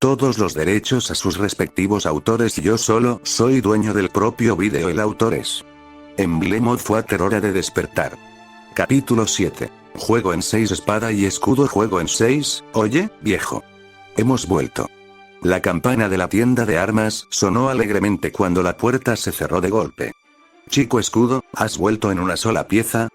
Todos los derechos a sus respectivos autores y yo solo soy dueño del propio vídeo. El autor es Emblem of Water. Hora de despertar. Capítulo 7. Juego en 6 espada y escudo. Juego en 6, oye, viejo. Hemos vuelto. La campana de la tienda de armas sonó alegremente cuando la puerta se cerró de golpe. Chico escudo, ¿has vuelto en una sola pieza?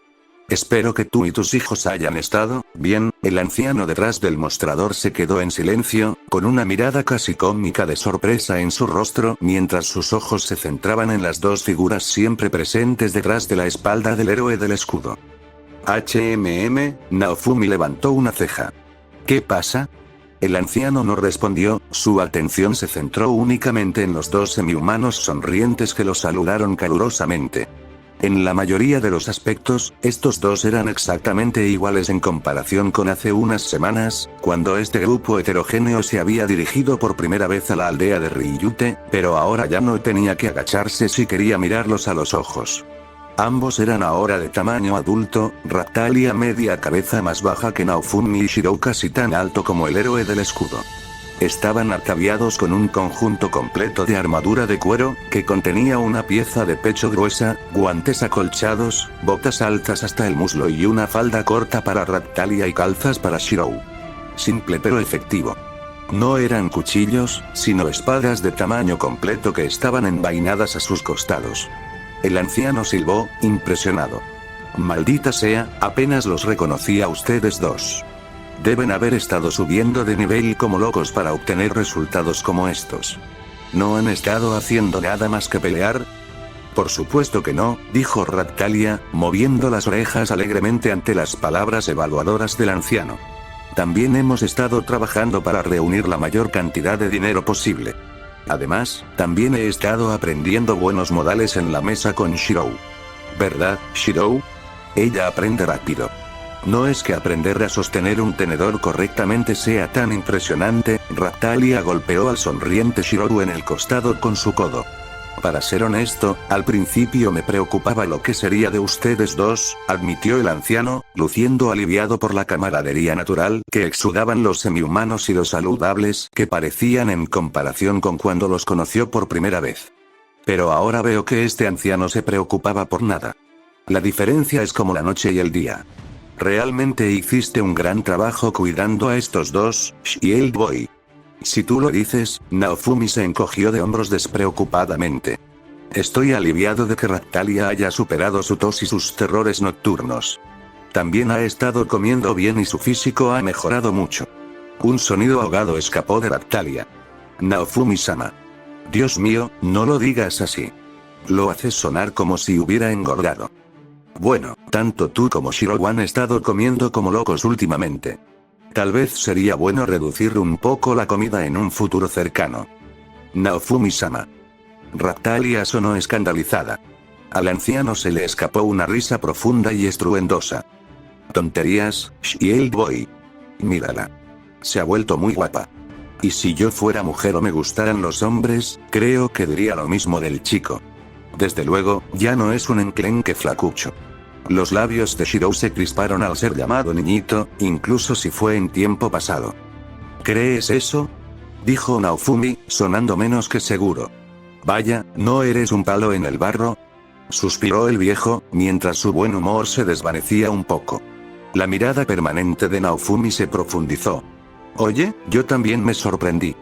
Espero que tú y tus hijos hayan estado bien. El anciano detrás del mostrador se quedó en silencio, con una mirada casi cómica de sorpresa en su rostro, mientras sus ojos se centraban en las dos figuras siempre presentes detrás de la espalda del héroe del escudo. Naofumi levantó una ceja. ¿Qué pasa? El anciano no respondió, su atención se centró únicamente en los dos semihumanos sonrientes que lo saludaron calurosamente. En la mayoría de los aspectos, estos dos eran exactamente iguales en comparación con hace unas semanas, cuando este grupo heterogéneo se había dirigido por primera vez a la aldea de Ryute, pero ahora ya no tenía que agacharse si quería mirarlos a los ojos. Ambos eran ahora de tamaño adulto, Raptalia media cabeza más baja que Naofumi y Shirou casi tan alto como el héroe del escudo. Estaban ataviados con un conjunto completo de armadura de cuero, que contenía una pieza de pecho gruesa, guantes acolchados, botas altas hasta el muslo y una falda corta para Raptalia y calzas para Shirou. Simple pero efectivo. No eran cuchillos, sino espadas de tamaño completo que estaban envainadas a sus costados. El anciano silbó, impresionado. Maldita sea, apenas los reconocí a ustedes dos. Deben haber estado subiendo de nivel como locos para obtener resultados como estos. ¿No han estado haciendo nada más que pelear? Por supuesto que no, dijo Raptalia, moviendo las orejas alegremente ante las palabras evaluadoras del anciano. También hemos estado trabajando para reunir la mayor cantidad de dinero posible. Además, también he estado aprendiendo buenos modales en la mesa con Shirou. ¿Verdad, Shirou? Ella aprende rápido. No es que aprender a sostener un tenedor correctamente sea tan impresionante. Raptalia golpeó al sonriente Shirou en el costado con su codo. Para ser honesto, al principio me preocupaba lo que sería de ustedes dos, admitió el anciano, luciendo aliviado por la camaradería natural que exudaban los semihumanos y los saludables que parecían en comparación con cuando los conoció por primera vez. Pero ahora veo que este anciano se preocupaba por nada. La diferencia es como la noche y el día. Realmente hiciste un gran trabajo cuidando a estos dos, Shield Boy. Si tú lo dices, Naofumi se encogió de hombros despreocupadamente. Estoy aliviado de que Raptalia haya superado su tos y sus terrores nocturnos. También ha estado comiendo bien y su físico ha mejorado mucho. Un sonido ahogado escapó de Raptalia. Naofumi-sama. Dios mío, no lo digas así. Lo haces sonar como si hubiera engordado. Bueno, tanto tú como Shirou han estado comiendo como locos últimamente. Tal vez sería bueno reducir un poco la comida en un futuro cercano. Naofumi-sama. Raptalia sonó escandalizada. Al anciano se le escapó una risa profunda y estruendosa. Tonterías, Shield Boy. Mírala. Se ha vuelto muy guapa. Y si yo fuera mujer o me gustaran los hombres, creo que diría lo mismo del chico. Desde luego, ya no es un enclenque flacucho. Los labios de Shirou se crisparon al ser llamado niñito, incluso si fue en tiempo pasado. ¿Crees eso? Dijo Naofumi, sonando menos que seguro. Vaya, ¿no eres un palo en el barro? Suspiró el viejo, mientras su buen humor se desvanecía un poco. La mirada permanente de Naofumi se profundizó. Oye, yo también me sorprendí.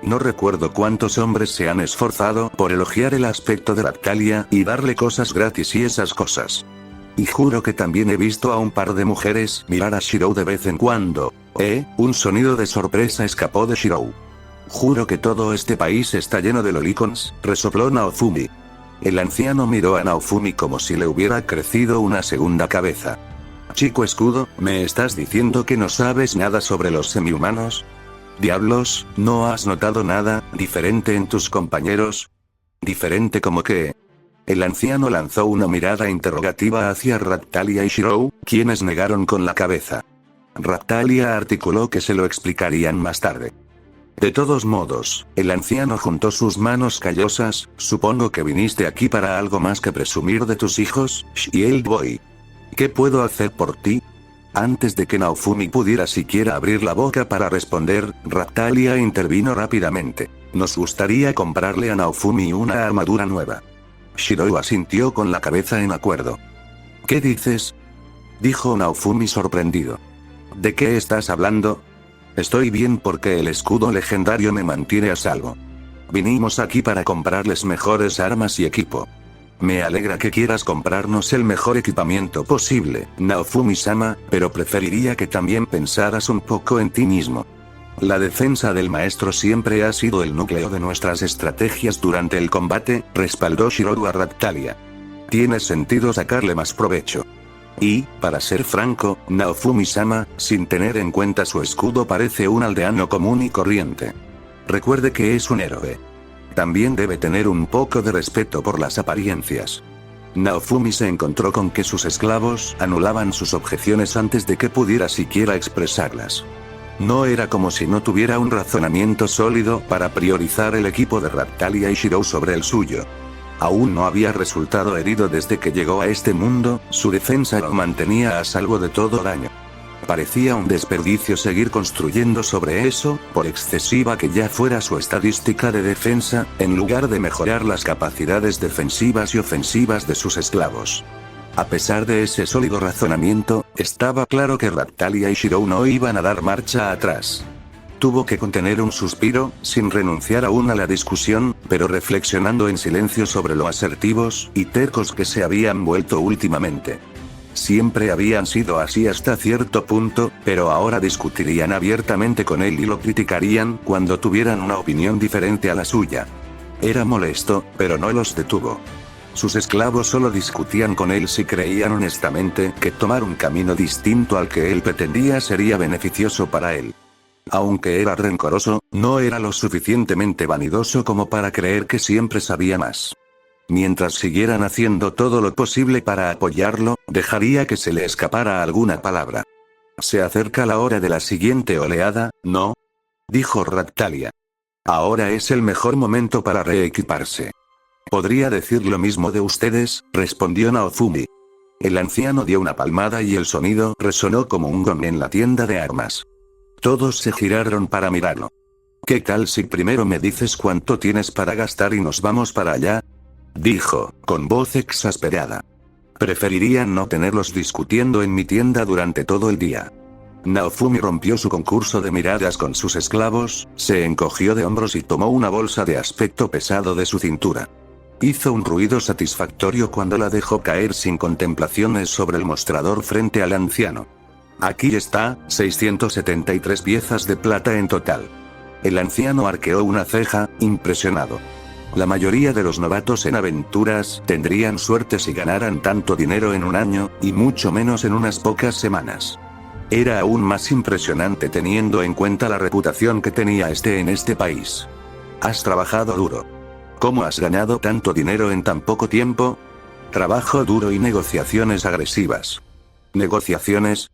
No recuerdo cuántos hombres se han esforzado por elogiar el aspecto de Raptalia y darle cosas gratis y esas cosas. Y juro que también he visto a un par de mujeres mirar a Shirou de vez en cuando. Un sonido de sorpresa escapó de Shirou. Juro que todo este país está lleno de lolicons, resopló Naofumi. El anciano miró a Naofumi como si le hubiera crecido una segunda cabeza. Chico escudo, ¿me estás diciendo que no sabes nada sobre los semihumanos? Diablos, ¿no has notado nada diferente en tus compañeros? ¿Diferente como qué? El anciano lanzó una mirada interrogativa hacia Raptalia y Shirou, quienes negaron con la cabeza. Raptalia articuló que se lo explicarían más tarde. De todos modos, el anciano juntó sus manos callosas. Supongo que viniste aquí para algo más que presumir de tus hijos, Shield Boy. ¿Qué puedo hacer por ti? Antes de que Naofumi pudiera siquiera abrir la boca para responder, Raptalia intervino rápidamente. Nos gustaría comprarle a Naofumi una armadura nueva. Shirou asintió con la cabeza en acuerdo. ¿Qué dices?, dijo Naofumi sorprendido. ¿De qué estás hablando? Estoy bien porque el escudo legendario me mantiene a salvo. Vinimos aquí para comprarles mejores armas y equipo. Me alegra que quieras comprarnos el mejor equipamiento posible, Naofumi-sama, pero preferiría que también pensaras un poco en ti mismo. La defensa del maestro siempre ha sido el núcleo de nuestras estrategias durante el combate, respaldó Shirou a Raptalia. Tiene sentido sacarle más provecho. Y, para ser franco, Naofumi-sama, sin tener en cuenta su escudo, parece un aldeano común y corriente. Recuerde que es un héroe. También debe tener un poco de respeto por las apariencias. Naofumi se encontró con que sus esclavos anulaban sus objeciones antes de que pudiera siquiera expresarlas. No era como si no tuviera un razonamiento sólido para priorizar el equipo de Raptalia y Shirou sobre el suyo. Aún no había resultado herido desde que llegó a este mundo, su defensa lo mantenía a salvo de todo daño. Parecía un desperdicio seguir construyendo sobre eso, por excesiva que ya fuera su estadística de defensa, en lugar de mejorar las capacidades defensivas y ofensivas de sus esclavos. A pesar de ese sólido razonamiento, estaba claro que Raptalia y Shirou no iban a dar marcha atrás. Tuvo que contener un suspiro, sin renunciar aún a la discusión, pero reflexionando en silencio sobre lo asertivos y tercos que se habían vuelto últimamente. Siempre habían sido así hasta cierto punto, pero ahora discutirían abiertamente con él y lo criticarían cuando tuvieran una opinión diferente a la suya. Era molesto, pero no los detuvo. Sus esclavos solo discutían con él si creían honestamente que tomar un camino distinto al que él pretendía sería beneficioso para él. Aunque era rencoroso, no era lo suficientemente vanidoso como para creer que siempre sabía más. Mientras siguieran haciendo todo lo posible para apoyarlo, dejaría que se le escapara alguna palabra. Se acerca la hora de la siguiente oleada, ¿no?, dijo Raptalia. Ahora es el mejor momento para reequiparse. Podría decir lo mismo de ustedes, respondió Naofumi. El anciano dio una palmada y el sonido resonó como un gong en la tienda de armas. Todos se giraron para mirarlo. ¿Qué tal si primero me dices cuánto tienes para gastar y nos vamos para allá?, dijo, con voz exasperada. Preferiría no tenerlos discutiendo en mi tienda durante todo el día. Naofumi rompió su concurso de miradas con sus esclavos, se encogió de hombros y tomó una bolsa de aspecto pesado de su cintura. Hizo un ruido satisfactorio cuando la dejó caer sin contemplaciones sobre el mostrador frente al anciano. Aquí está, 673 piezas de plata en total. El anciano arqueó una ceja, impresionado. La mayoría de los novatos en aventuras tendrían suerte si ganaran tanto dinero en un año, y mucho menos en unas pocas semanas. Era aún más impresionante teniendo en cuenta la reputación que tenía en este país. Has trabajado duro. ¿Cómo has ganado tanto dinero en tan poco tiempo? Trabajo duro y negociaciones agresivas. ¿Negociaciones?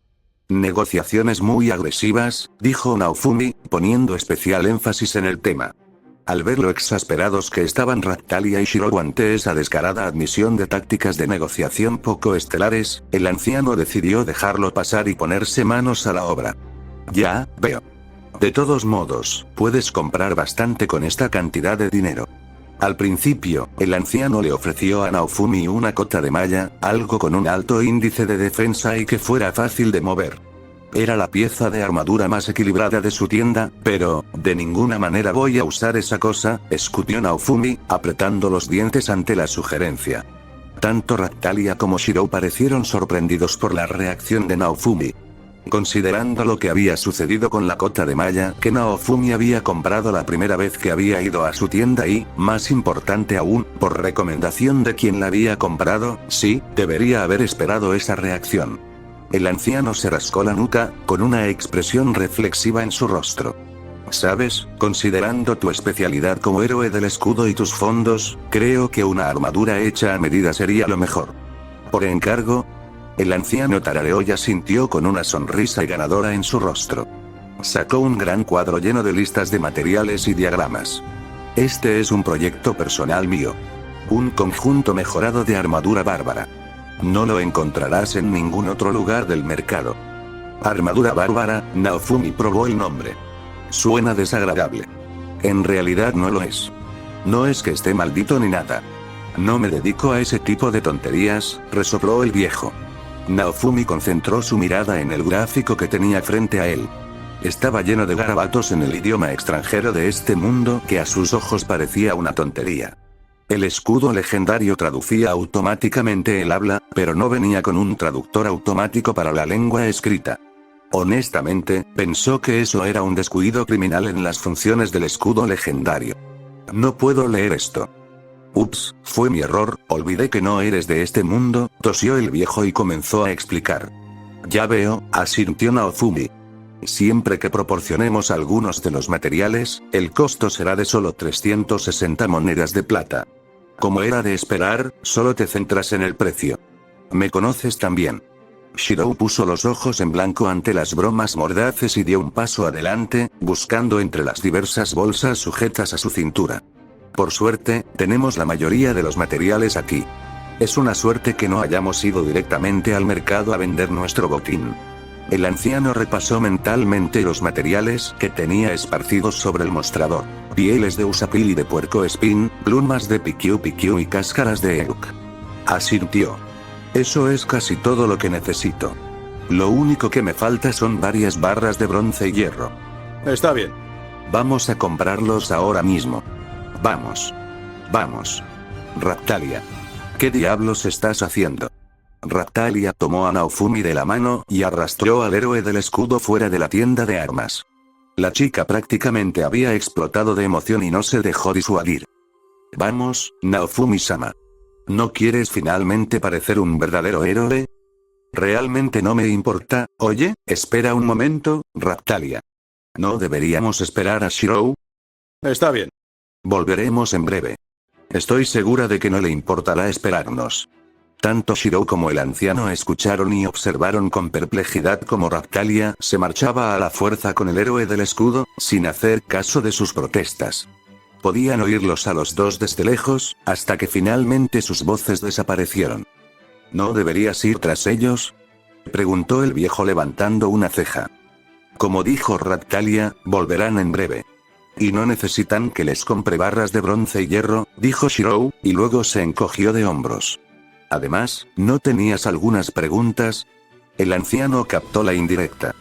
Negociaciones muy agresivas, dijo Naofumi, poniendo especial énfasis en el tema. Al ver lo exasperados que estaban Raptalia y Shirou ante esa descarada admisión de tácticas de negociación poco estelares, el anciano decidió dejarlo pasar y ponerse manos a la obra. Ya, veo. De todos modos, puedes comprar bastante con esta cantidad de dinero. Al principio, el anciano le ofreció a Naofumi una cota de malla, algo con un alto índice de defensa y que fuera fácil de mover. Era la pieza de armadura más equilibrada de su tienda, pero, de ninguna manera voy a usar esa cosa, escupió Naofumi, apretando los dientes ante la sugerencia. Tanto Raptalia como Shirou parecieron sorprendidos por la reacción de Naofumi. Considerando lo que había sucedido con la cota de malla que Naofumi había comprado la primera vez que había ido a su tienda y, más importante aún, por recomendación de quien la había comprado, sí, debería haber esperado esa reacción. El anciano se rascó la nuca, con una expresión reflexiva en su rostro. ¿Sabes? Considerando tu especialidad como héroe del escudo y tus fondos, creo que una armadura hecha a medida sería lo mejor. ¿Por encargo? El anciano tarareó y asintió con una sonrisa ganadora en su rostro. Sacó un gran cuadro lleno de listas de materiales y diagramas. Este es un proyecto personal mío. Un conjunto mejorado de armadura bárbara. No lo encontrarás en ningún otro lugar del mercado. Armadura bárbara. Naofumi probó el nombre. Suena desagradable. En realidad no lo es. No es que esté maldito ni nada. No me dedico a ese tipo de tonterías, resopló el viejo. Naofumi concentró su mirada en el gráfico que tenía frente a él. Estaba lleno de garabatos en el idioma extranjero de este mundo que a sus ojos parecía una tontería. El escudo legendario traducía automáticamente el habla, pero no venía con un traductor automático para la lengua escrita. Honestamente, pensó que eso era un descuido criminal en las funciones del escudo legendario. No puedo leer esto. Ups, fue mi error, olvidé que no eres de este mundo, tosió el viejo y comenzó a explicar. Ya veo, asintió Naofumi. Siempre que proporcionemos algunos de los materiales, el costo será de solo 360 monedas de plata. Como era de esperar, solo te centras en el precio. Me conoces también. Shirou puso los ojos en blanco ante las bromas mordaces y dio un paso adelante, buscando entre las diversas bolsas sujetas a su cintura. Por suerte, tenemos la mayoría de los materiales aquí. Es una suerte que no hayamos ido directamente al mercado a vender nuestro botín. El anciano repasó mentalmente los materiales que tenía esparcidos sobre el mostrador. Pieles de usapil y de puercoespín, plumas de piquiu y cáscaras de euk. Asintió. Eso es casi todo lo que necesito. Lo único que me falta son varias barras de bronce y hierro. Está bien. Vamos a comprarlos ahora mismo. Vamos. Vamos. Raptalia. ¿Qué diablos estás haciendo? Raptalia tomó a Naofumi de la mano y arrastró al héroe del escudo fuera de la tienda de armas. La chica prácticamente había explotado de emoción y no se dejó disuadir. Vamos, Naofumi-sama. ¿No quieres finalmente parecer un verdadero héroe? Realmente no me importa. Oye, espera un momento, Raptalia. ¿No deberíamos esperar a Shirou? Está bien. Volveremos en breve. Estoy segura de que no le importará esperarnos. Tanto Shirou como el anciano escucharon y observaron con perplejidad cómo Raptalia se marchaba a la fuerza con el héroe del escudo, sin hacer caso de sus protestas. Podían oírlos a los dos desde lejos, hasta que finalmente sus voces desaparecieron. ¿No deberías ir tras ellos? Preguntó el viejo levantando una ceja. Como dijo Raptalia, volverán en breve. Y no necesitan que les compre barras de bronce y hierro, dijo Shirou, y luego se encogió de hombros. Además, ¿no tenías algunas preguntas? El anciano captó la indirecta.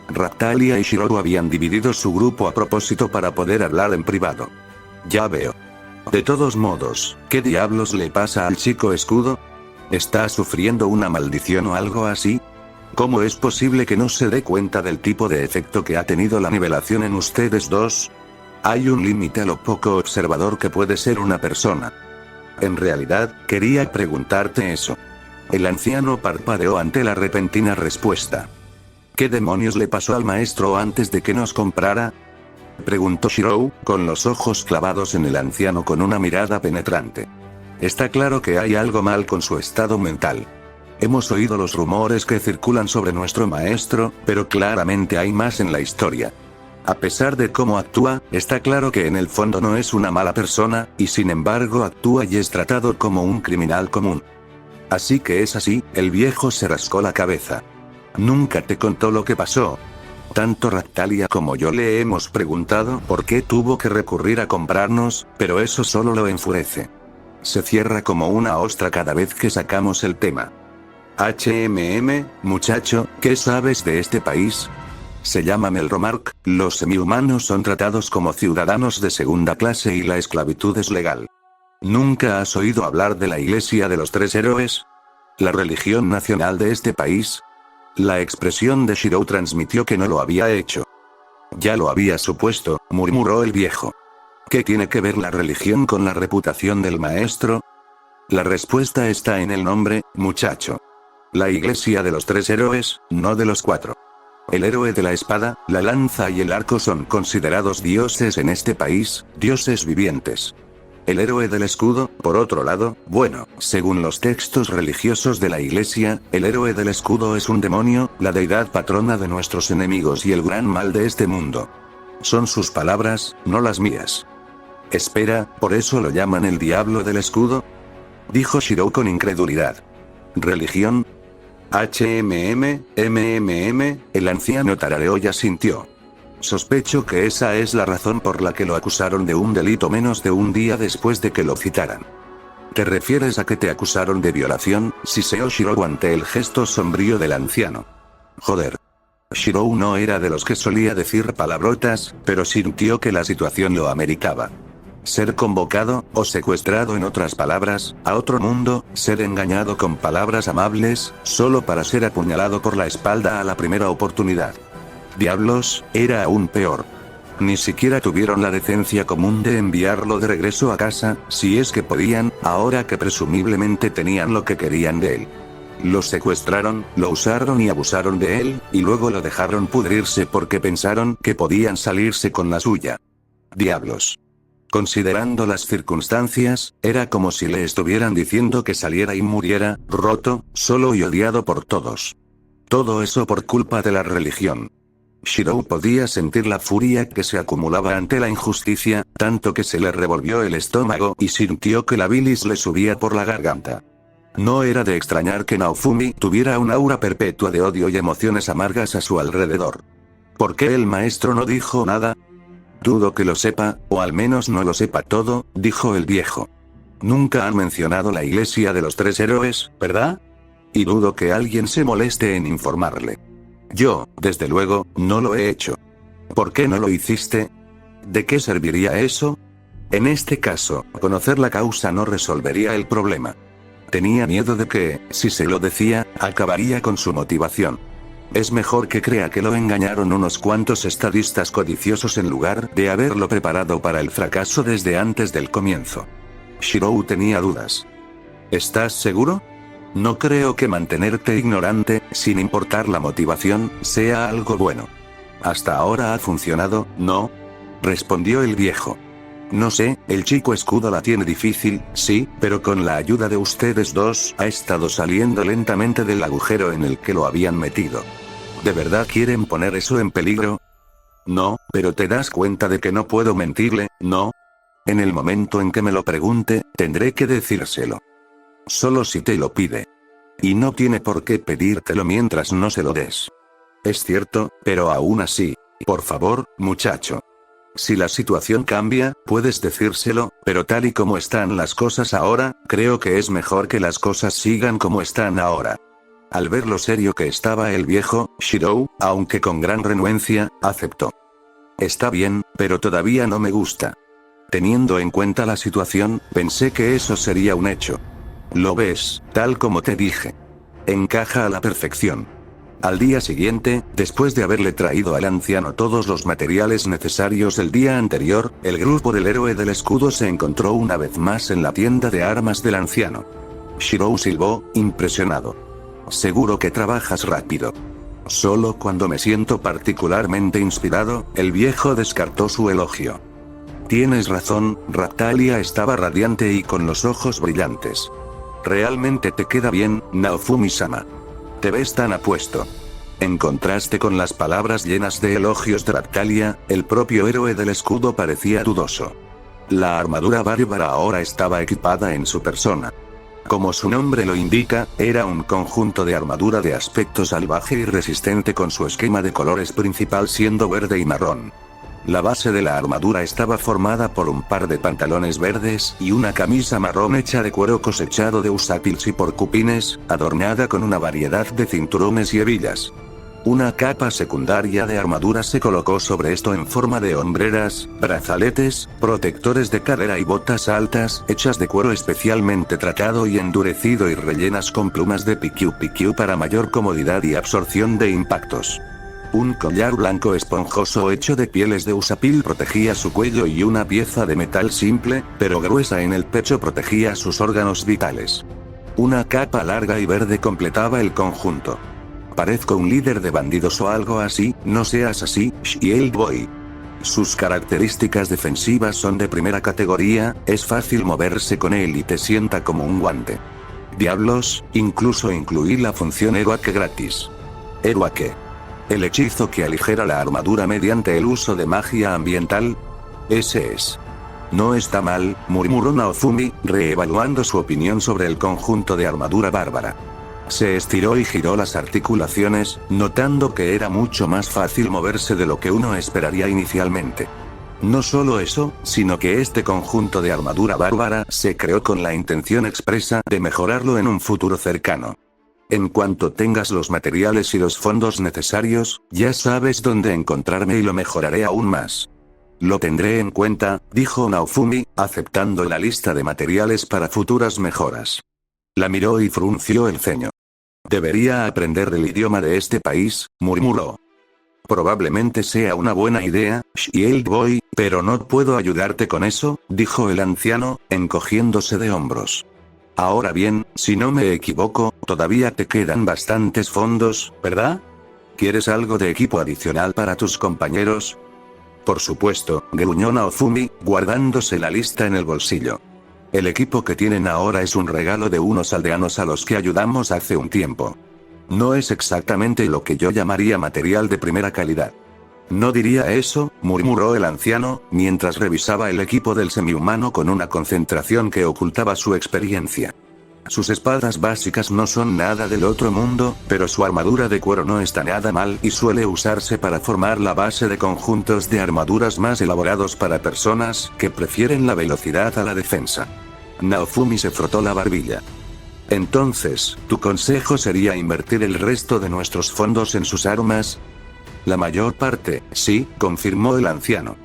Raptalia y Shirou habían dividido su grupo a propósito para poder hablar en privado. Ya veo. De todos modos, ¿qué diablos le pasa al chico escudo? ¿Está sufriendo una maldición o algo así? ¿Cómo es posible que no se dé cuenta del tipo de efecto que ha tenido la nivelación en ustedes dos? Hay un límite a lo poco observador que puede ser una persona. En realidad, quería preguntarte eso. El anciano parpadeó ante la repentina respuesta. ¿Qué demonios le pasó al maestro antes de que nos comprara? Preguntó Shirou, con los ojos clavados en el anciano con una mirada penetrante. Está claro que hay algo mal con su estado mental. Hemos oído los rumores que circulan sobre nuestro maestro, pero claramente hay más en la historia. A pesar de cómo actúa, está claro que en el fondo no es una mala persona, y sin embargo actúa y es tratado como un criminal común. Así que es así, el viejo se rascó la cabeza. Nunca te contó lo que pasó. Tanto Raptalia como yo le hemos preguntado por qué tuvo que recurrir a comprarnos, pero eso solo lo enfurece. Se cierra como una ostra cada vez que sacamos el tema. Muchacho, ¿qué sabes de este país? Se llama Melromark, los semihumanos son tratados como ciudadanos de segunda clase y la esclavitud es legal. ¿Nunca has oído hablar de la Iglesia de los Tres Héroes? ¿La religión nacional de este país? La expresión de Shirou transmitió que no lo había hecho. Ya lo había supuesto, murmuró el viejo. ¿Qué tiene que ver la religión con la reputación del maestro? La respuesta está en el nombre, muchacho. La Iglesia de los Tres Héroes, no de los Cuatro. El héroe de la espada, la lanza y el arco son considerados dioses en este país, dioses vivientes. El héroe del escudo, por otro lado, bueno, según los textos religiosos de la Iglesia, el héroe del escudo es un demonio, la deidad patrona de nuestros enemigos y el gran mal de este mundo. Son sus palabras, no las mías. Espera, ¿por eso lo llaman el diablo del escudo? Dijo Shirou con incredulidad. ¿Religión? el anciano tarareó y asintió. Sospecho que esa es la razón por la que lo acusaron de un delito menos de un día después de que lo citaran. ¿Te refieres a que te acusaron de violación? Siseó Shirou ante el gesto sombrío del anciano. Joder. Shirou no era de los que solía decir palabrotas, pero sintió que la situación lo ameritaba. Ser convocado, o secuestrado en otras palabras, a otro mundo, ser engañado con palabras amables, solo para ser apuñalado por la espalda a la primera oportunidad. Diablos, era aún peor. Ni siquiera tuvieron la decencia común de enviarlo de regreso a casa, si es que podían, ahora que presumiblemente tenían lo que querían de él. Lo secuestraron, lo usaron y abusaron de él, y luego lo dejaron pudrirse porque pensaron que podían salirse con la suya. Diablos. Considerando las circunstancias, era como si le estuvieran diciendo que saliera y muriera, roto, solo y odiado por todos. Todo eso por culpa de la religión. Shirou podía sentir la furia que se acumulaba ante la injusticia, tanto que se le revolvió el estómago y sintió que la bilis le subía por la garganta. No era de extrañar que Naofumi tuviera un aura perpetua de odio y emociones amargas a su alrededor. ¿Por qué el maestro no dijo nada? Dudo que lo sepa, o al menos no lo sepa todo, dijo el viejo. Nunca han mencionado la iglesia de los 3 héroes, ¿verdad? Y dudo que alguien se moleste en informarle. Yo, desde luego, no lo he hecho. ¿Por qué no lo hiciste? ¿De qué serviría eso? En este caso, conocer la causa no resolvería el problema. Tenía miedo de que, si se lo decía, acabaría con su motivación. Es mejor que crea que lo engañaron unos cuantos estadistas codiciosos en lugar de haberlo preparado para el fracaso desde antes del comienzo. Shirou tenía dudas. ¿Estás seguro? No creo que mantenerte ignorante, sin importar la motivación, sea algo bueno. Hasta ahora ha funcionado, ¿no? Respondió el viejo. No sé, el chico escudo la tiene difícil, sí, pero con la ayuda de ustedes dos ha estado saliendo lentamente del agujero en el que lo habían metido. ¿De verdad quieren poner eso en peligro? No, pero te das cuenta de que no puedo mentirle, ¿no? En el momento en que me lo pregunte, tendré que decírselo. Solo si te lo pide. Y no tiene por qué pedírtelo mientras no se lo des. Es cierto, pero aún así, por favor, muchacho. Si la situación cambia, puedes decírselo, pero tal y como están las cosas ahora, creo que es mejor que las cosas sigan como están ahora. Al ver lo serio que estaba el viejo, Shirou, aunque con gran renuencia, aceptó. Está bien, pero todavía no me gusta. Teniendo en cuenta la situación, pensé que eso sería un hecho. Lo ves, tal como te dije. Encaja a la perfección. Al día siguiente, después de haberle traído al anciano todos los materiales necesarios el día anterior, el grupo del héroe del escudo se encontró una vez más en la tienda de armas del anciano. Shirou silbó, impresionado. Seguro que trabajas rápido. Solo cuando me siento particularmente inspirado, el viejo descartó su elogio. Tienes razón, Raptalia estaba radiante y con los ojos brillantes. Realmente te queda bien, Naofumi-sama. Te ves tan apuesto. En contraste con las palabras llenas de elogios de Raptalia, el propio héroe del escudo parecía dudoso. La armadura bárbara ahora estaba equipada en su persona. Como su nombre lo indica, era un conjunto de armadura de aspecto salvaje y resistente con su esquema de colores principal siendo verde y marrón. La base de la armadura estaba formada por un par de pantalones verdes y una camisa marrón hecha de cuero cosechado de usapils y porcupines, adornada con una variedad de cinturones y hebillas. Una capa secundaria de armadura se colocó sobre esto en forma de hombreras, brazaletes, protectores de cadera y botas altas, hechas de cuero especialmente tratado y endurecido y rellenas con plumas de piquiu para mayor comodidad y absorción de impactos. Un collar blanco esponjoso hecho de pieles de usapil protegía su cuello y una pieza de metal simple, pero gruesa en el pecho protegía sus órganos vitales. Una capa larga y verde completaba el conjunto. Parezco un líder de bandidos o algo así, no seas así, Shield Boy. Sus características defensivas son de primera categoría, es fácil moverse con él y te sienta como un guante. Diablos, incluso incluí la función Eruake gratis. Eruake. El hechizo que aligera la armadura mediante el uso de magia ambiental. Ese es. No está mal, murmuró Naofumi, reevaluando su opinión sobre el conjunto de armadura bárbara. Se estiró y giró las articulaciones, notando que era mucho más fácil moverse de lo que uno esperaría inicialmente. No solo eso, sino que este conjunto de armadura bárbara se creó con la intención expresa de mejorarlo en un futuro cercano. En cuanto tengas los materiales y los fondos necesarios, ya sabes dónde encontrarme y lo mejoraré aún más. Lo tendré en cuenta, dijo Naofumi, aceptando la lista de materiales para futuras mejoras. La miró y frunció el ceño. Debería aprender el idioma de este país, murmuró. Probablemente sea una buena idea, Shield Boy, pero no puedo ayudarte con eso, dijo el anciano, encogiéndose de hombros. Ahora bien, si no me equivoco, todavía te quedan bastantes fondos, ¿verdad? ¿Quieres algo de equipo adicional para tus compañeros? Por supuesto, gruñó Naofumi, guardándose la lista en el bolsillo. El equipo que tienen ahora es un regalo de unos aldeanos a los que ayudamos hace un tiempo. No es exactamente lo que yo llamaría material de primera calidad. No diría eso, murmuró el anciano, mientras revisaba el equipo del semihumano con una concentración que ocultaba su experiencia. Sus espadas básicas no son nada del otro mundo, pero su armadura de cuero no está nada mal y suele usarse para formar la base de conjuntos de armaduras más elaborados para personas que prefieren la velocidad a la defensa. Naofumi se frotó la barbilla. Entonces, ¿tu consejo sería invertir el resto de nuestros fondos en sus armas? La mayor parte, sí, confirmó el anciano.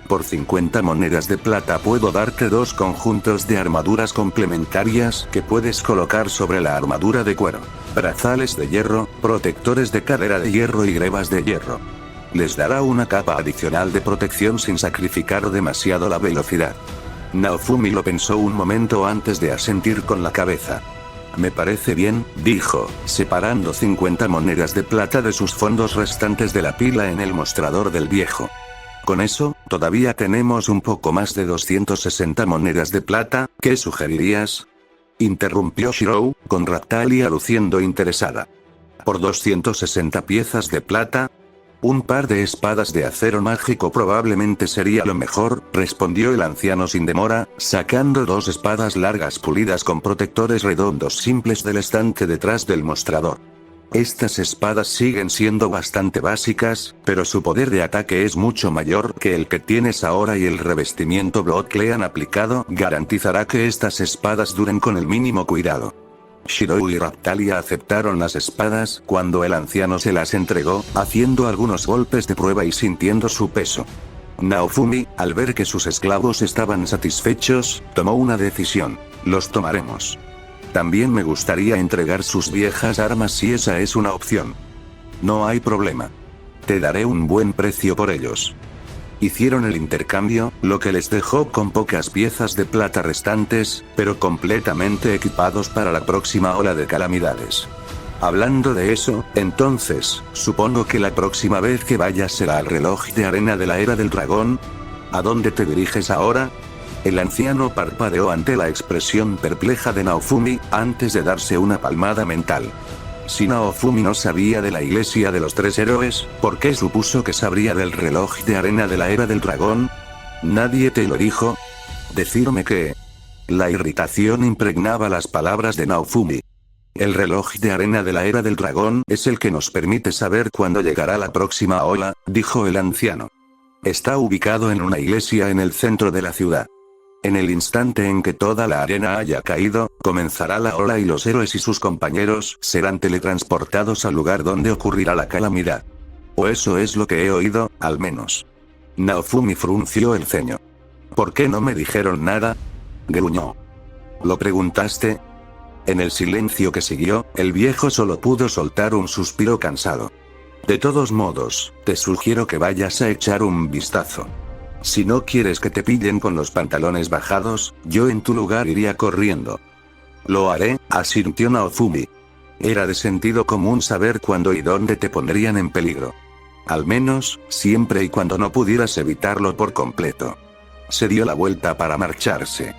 Por 50 monedas de plata puedo darte 2 conjuntos de armaduras complementarias que puedes colocar sobre la armadura de cuero. Brazales de hierro, protectores de cadera de hierro y grebas de hierro. Les dará una capa adicional de protección sin sacrificar demasiado la velocidad. Naofumi lo pensó un momento antes de asentir con la cabeza. Me parece bien, dijo, separando 50 monedas de plata de sus fondos restantes de la pila en el mostrador del viejo. Con eso, todavía tenemos un poco más de 260 monedas de plata, ¿qué sugerirías? Interrumpió Shirou, con Raptalia luciendo interesada. ¿Por 260 piezas de plata? Un par de espadas de acero mágico probablemente sería lo mejor, respondió el anciano sin demora, sacando 2 espadas largas pulidas con protectores redondos simples del estante detrás del mostrador. Estas espadas siguen siendo bastante básicas, pero su poder de ataque es mucho mayor que el que tienes ahora y el revestimiento Blood Clean aplicado garantizará que estas espadas duren con el mínimo cuidado. Shirou y Raptalia aceptaron las espadas cuando el anciano se las entregó, haciendo algunos golpes de prueba y sintiendo su peso. Naofumi, al ver que sus esclavos estaban satisfechos, tomó una decisión. Los tomaremos. También me gustaría entregar sus viejas armas si esa es una opción. No hay problema. Te daré un buen precio por ellos. Hicieron el intercambio, lo que les dejó con pocas piezas de plata restantes, pero completamente equipados para la próxima ola de calamidades. Hablando de eso, entonces, supongo que la próxima vez que vayas será al reloj de arena de la Era del Dragón. ¿A dónde te diriges ahora? El anciano parpadeó ante la expresión perpleja de Naofumi, antes de darse una palmada mental. Si Naofumi no sabía de la iglesia de los 3 héroes, ¿por qué supuso que sabría del reloj de arena de la Era del Dragón? ¿Nadie te lo dijo? Decirme que... La irritación impregnaba las palabras de Naofumi. El reloj de arena de la Era del Dragón es el que nos permite saber cuándo llegará la próxima ola, dijo el anciano. Está ubicado en una iglesia en el centro de la ciudad. En el instante en que toda la arena haya caído, comenzará la ola y los héroes y sus compañeros serán teletransportados al lugar donde ocurrirá la calamidad. O eso es lo que he oído, al menos. Naofumi frunció el ceño. ¿Por qué no me dijeron nada? Gruñó. ¿Lo preguntaste? En el silencio que siguió, el viejo solo pudo soltar un suspiro cansado. De todos modos, te sugiero que vayas a echar un vistazo. Si no quieres que te pillen con los pantalones bajados, yo en tu lugar iría corriendo. Lo haré, asintió Naofumi. Era de sentido común saber cuándo y dónde te pondrían en peligro. Al menos, siempre y cuando no pudieras evitarlo por completo. Se dio la vuelta para marcharse.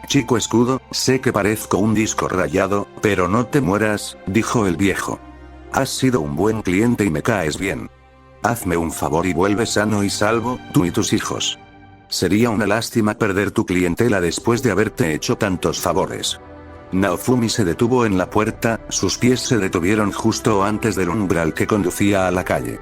Chico escudo, sé que parezco un disco rayado, pero no te mueras, dijo el viejo. Has sido un buen cliente y me caes bien. Hazme un favor y vuelve sano y salvo, tú y tus hijos. Sería una lástima perder tu clientela después de haberte hecho tantos favores. Naofumi se detuvo en la puerta, sus pies se detuvieron justo antes del umbral que conducía a la calle.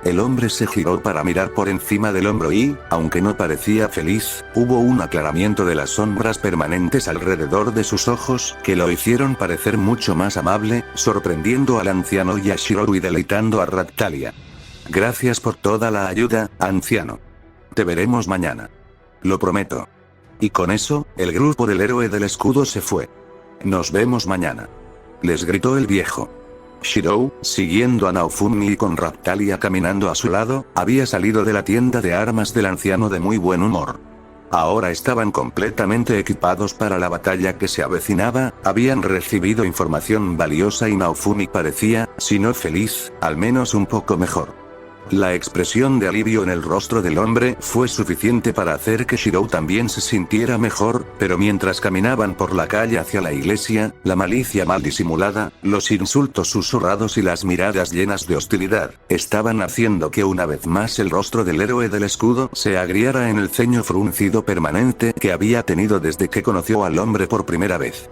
El hombre se giró para mirar por encima del hombro y, aunque no parecía feliz, hubo un aclaramiento de las sombras permanentes alrededor de sus ojos, que lo hicieron parecer mucho más amable, sorprendiendo al anciano y a Shirou y deleitando a Raptalia. Gracias por toda la ayuda, anciano. Te veremos mañana. Lo prometo. Y con eso, el grupo del héroe del escudo se fue. Nos vemos mañana. Les gritó el viejo. Shirou, siguiendo a Naofumi y con Raptalia caminando a su lado, había salido de la tienda de armas del anciano de muy buen humor. Ahora estaban completamente equipados para la batalla que se avecinaba, habían recibido información valiosa y Naofumi parecía, si no feliz, al menos un poco mejor. La expresión de alivio en el rostro del hombre fue suficiente para hacer que Shirou también se sintiera mejor, pero mientras caminaban por la calle hacia la iglesia, la malicia mal disimulada, los insultos susurrados y las miradas llenas de hostilidad, estaban haciendo que una vez más el rostro del héroe del escudo se agriara en el ceño fruncido permanente que había tenido desde que conoció al hombre por primera vez.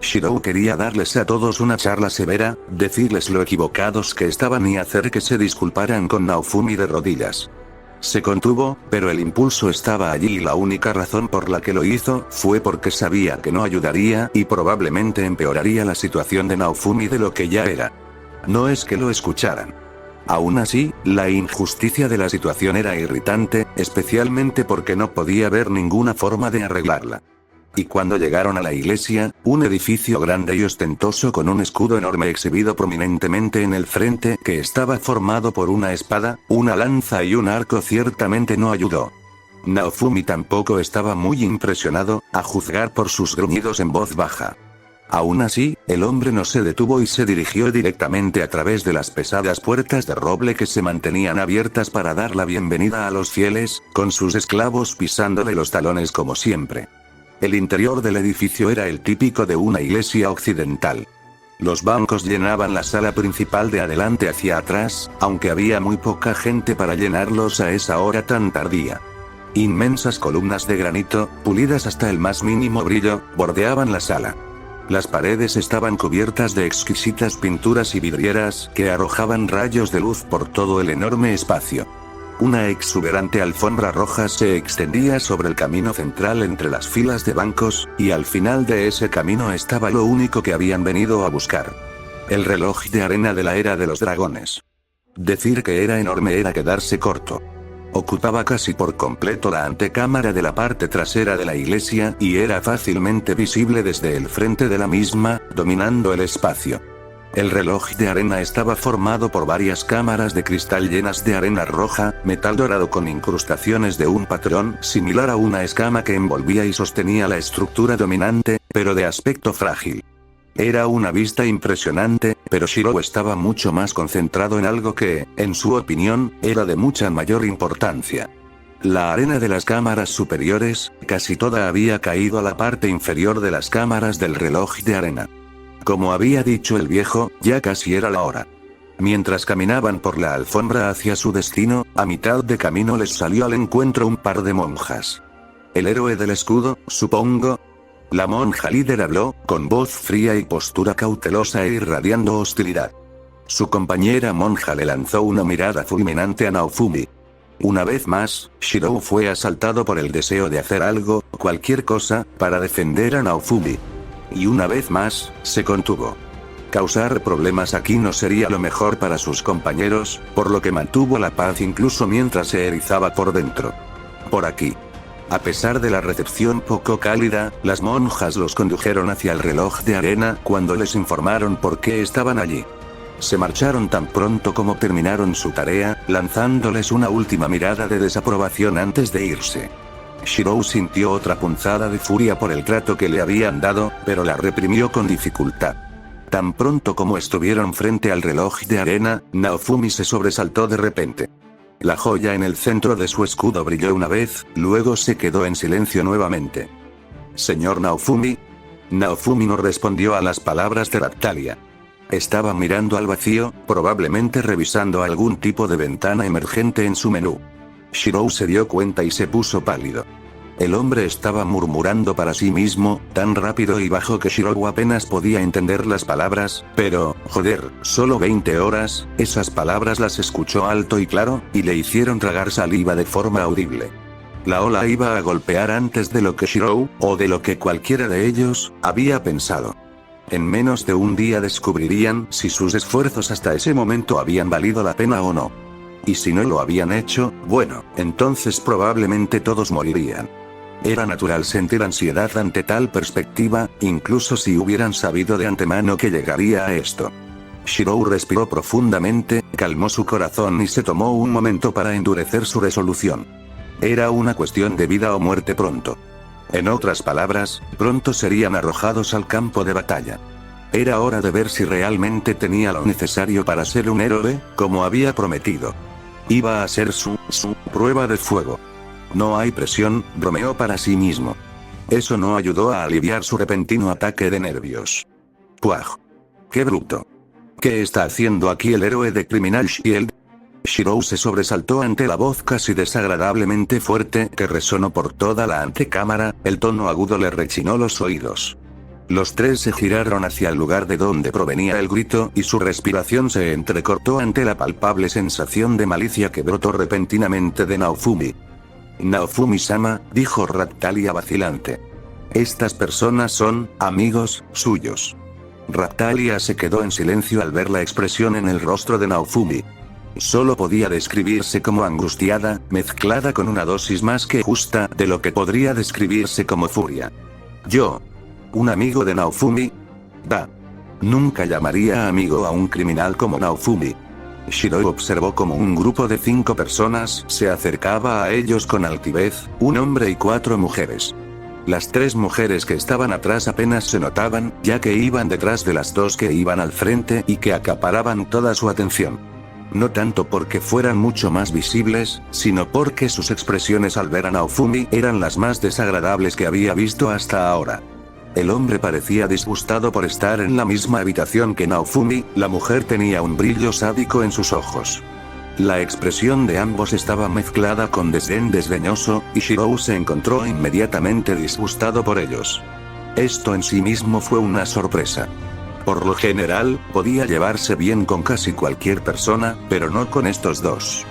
Shirou quería darles a todos una charla severa, decirles lo equivocados que estaban y hacer que se disculparan con Naofumi de rodillas. Se contuvo, pero el impulso estaba allí y la única razón por la que lo hizo fue porque sabía que no ayudaría y probablemente empeoraría la situación de Naofumi de lo que ya era. No es que lo escucharan. Aún así, la injusticia de la situación era irritante, especialmente porque no podía ver ninguna forma de arreglarla. Y cuando llegaron a la iglesia, un edificio grande y ostentoso con un escudo enorme exhibido prominentemente en el frente que estaba formado por una espada, una lanza y un arco ciertamente no ayudó. Naofumi tampoco estaba muy impresionado, a juzgar por sus gruñidos en voz baja. Aún así, el hombre no se detuvo y se dirigió directamente a través de las pesadas puertas de roble que se mantenían abiertas para dar la bienvenida a los fieles, con sus esclavos pisándole los talones como siempre. El interior del edificio era el típico de una iglesia occidental. Los bancos llenaban la sala principal de adelante hacia atrás, aunque había muy poca gente para llenarlos a esa hora tan tardía. Inmensas columnas de granito, pulidas hasta el más mínimo brillo, bordeaban la sala. Las paredes estaban cubiertas de exquisitas pinturas y vidrieras que arrojaban rayos de luz por todo el enorme espacio. Una exuberante alfombra roja se extendía sobre el camino central entre las filas de bancos, y al final de ese camino estaba lo único que habían venido a buscar. El reloj de arena de la era de los dragones. Decir que era enorme era quedarse corto. Ocupaba casi por completo la antecámara de la parte trasera de la iglesia y era fácilmente visible desde el frente de la misma, dominando el espacio. El reloj de arena estaba formado por varias cámaras de cristal llenas de arena roja, metal dorado con incrustaciones de un patrón similar a una escama que envolvía y sostenía la estructura dominante, pero de aspecto frágil. Era una vista impresionante, pero Shirou estaba mucho más concentrado en algo que, en su opinión, era de mucha mayor importancia. La arena de las cámaras superiores, casi toda había caído a la parte inferior de las cámaras del reloj de arena. Como había dicho el viejo, ya casi era la hora. Mientras caminaban por la alfombra hacia su destino, a mitad de camino les salió al encuentro un par de monjas. El héroe del escudo, supongo. La monja líder habló, con voz fría y postura cautelosa e irradiando hostilidad. Su compañera monja le lanzó una mirada fulminante a Naofumi. Una vez más, Shirou fue asaltado por el deseo de hacer algo, cualquier cosa, para defender a Naofumi. Y una vez más, se contuvo. Causar problemas aquí no sería lo mejor para sus compañeros, por lo que mantuvo la paz incluso mientras se erizaba por dentro. Por aquí. A pesar de la recepción poco cálida, las monjas los condujeron hacia el reloj de arena cuando les informaron por qué estaban allí. Se marcharon tan pronto como terminaron su tarea, lanzándoles una última mirada de desaprobación antes de irse. Shirou sintió otra punzada de furia por el trato que le habían dado, pero la reprimió con dificultad. Tan pronto como estuvieron frente al reloj de arena, Naofumi se sobresaltó de repente. La joya en el centro de su escudo brilló una vez, luego se quedó en silencio nuevamente. «Señor Naofumi». Naofumi no respondió a las palabras de Raptalia. Estaba mirando al vacío, probablemente revisando algún tipo de ventana emergente en su menú. Shirou se dio cuenta y se puso pálido. El hombre estaba murmurando para sí mismo, tan rápido y bajo que Shirou apenas podía entender las palabras, pero, joder, solo 20 horas, esas palabras las escuchó alto y claro, y le hicieron tragar saliva de forma audible. La ola iba a golpear antes de lo que Shirou, o de lo que cualquiera de ellos, había pensado. En menos de un día descubrirían si sus esfuerzos hasta ese momento habían valido la pena o no. Y si no lo habían hecho, bueno, entonces probablemente todos morirían. Era natural sentir ansiedad ante tal perspectiva, incluso si hubieran sabido de antemano que llegaría a esto. Shirou respiró profundamente, calmó su corazón y se tomó un momento para endurecer su resolución. Era una cuestión de vida o muerte pronto. En otras palabras, pronto serían arrojados al campo de batalla. Era hora de ver si realmente tenía lo necesario para ser un héroe, como había prometido. Iba a ser su prueba de fuego. No hay presión, bromeó para sí mismo. Eso no ayudó a aliviar su repentino ataque de nervios. ¡Puaj! ¡Qué bruto! ¿Qué está haciendo aquí el héroe de Criminal Shield? Shirou se sobresaltó ante la voz casi desagradablemente fuerte que resonó por toda la antecámara, el tono agudo le rechinó los oídos. Los tres se giraron hacia el lugar de donde provenía el grito y su respiración se entrecortó ante la palpable sensación de malicia que brotó repentinamente de Naofumi. Naofumi-sama, dijo Raphtalia vacilante. Estas personas son, amigos, suyos. Raphtalia se quedó en silencio al ver la expresión en el rostro de Naofumi. Solo podía describirse como angustiada, mezclada con una dosis más que justa de lo que podría describirse como furia. Yo. ¿Un amigo de Naofumi? Da. Nunca llamaría amigo a un criminal como Naofumi. Shirou observó como un grupo de 5 personas se acercaba a ellos con altivez, un hombre y 4 mujeres. Las 3 mujeres que estaban atrás apenas se notaban, ya que iban detrás de las 2 que iban al frente y que acaparaban toda su atención. No tanto porque fueran mucho más visibles, sino porque sus expresiones al ver a Naofumi eran las más desagradables que había visto hasta ahora. El hombre parecía disgustado por estar en la misma habitación que Naofumi, la mujer tenía un brillo sádico en sus ojos. La expresión de ambos estaba mezclada con desdén desdeñoso, y Shirou se encontró inmediatamente disgustado por ellos. Esto en sí mismo fue una sorpresa. Por lo general, podía llevarse bien con casi cualquier persona, pero no con estos dos.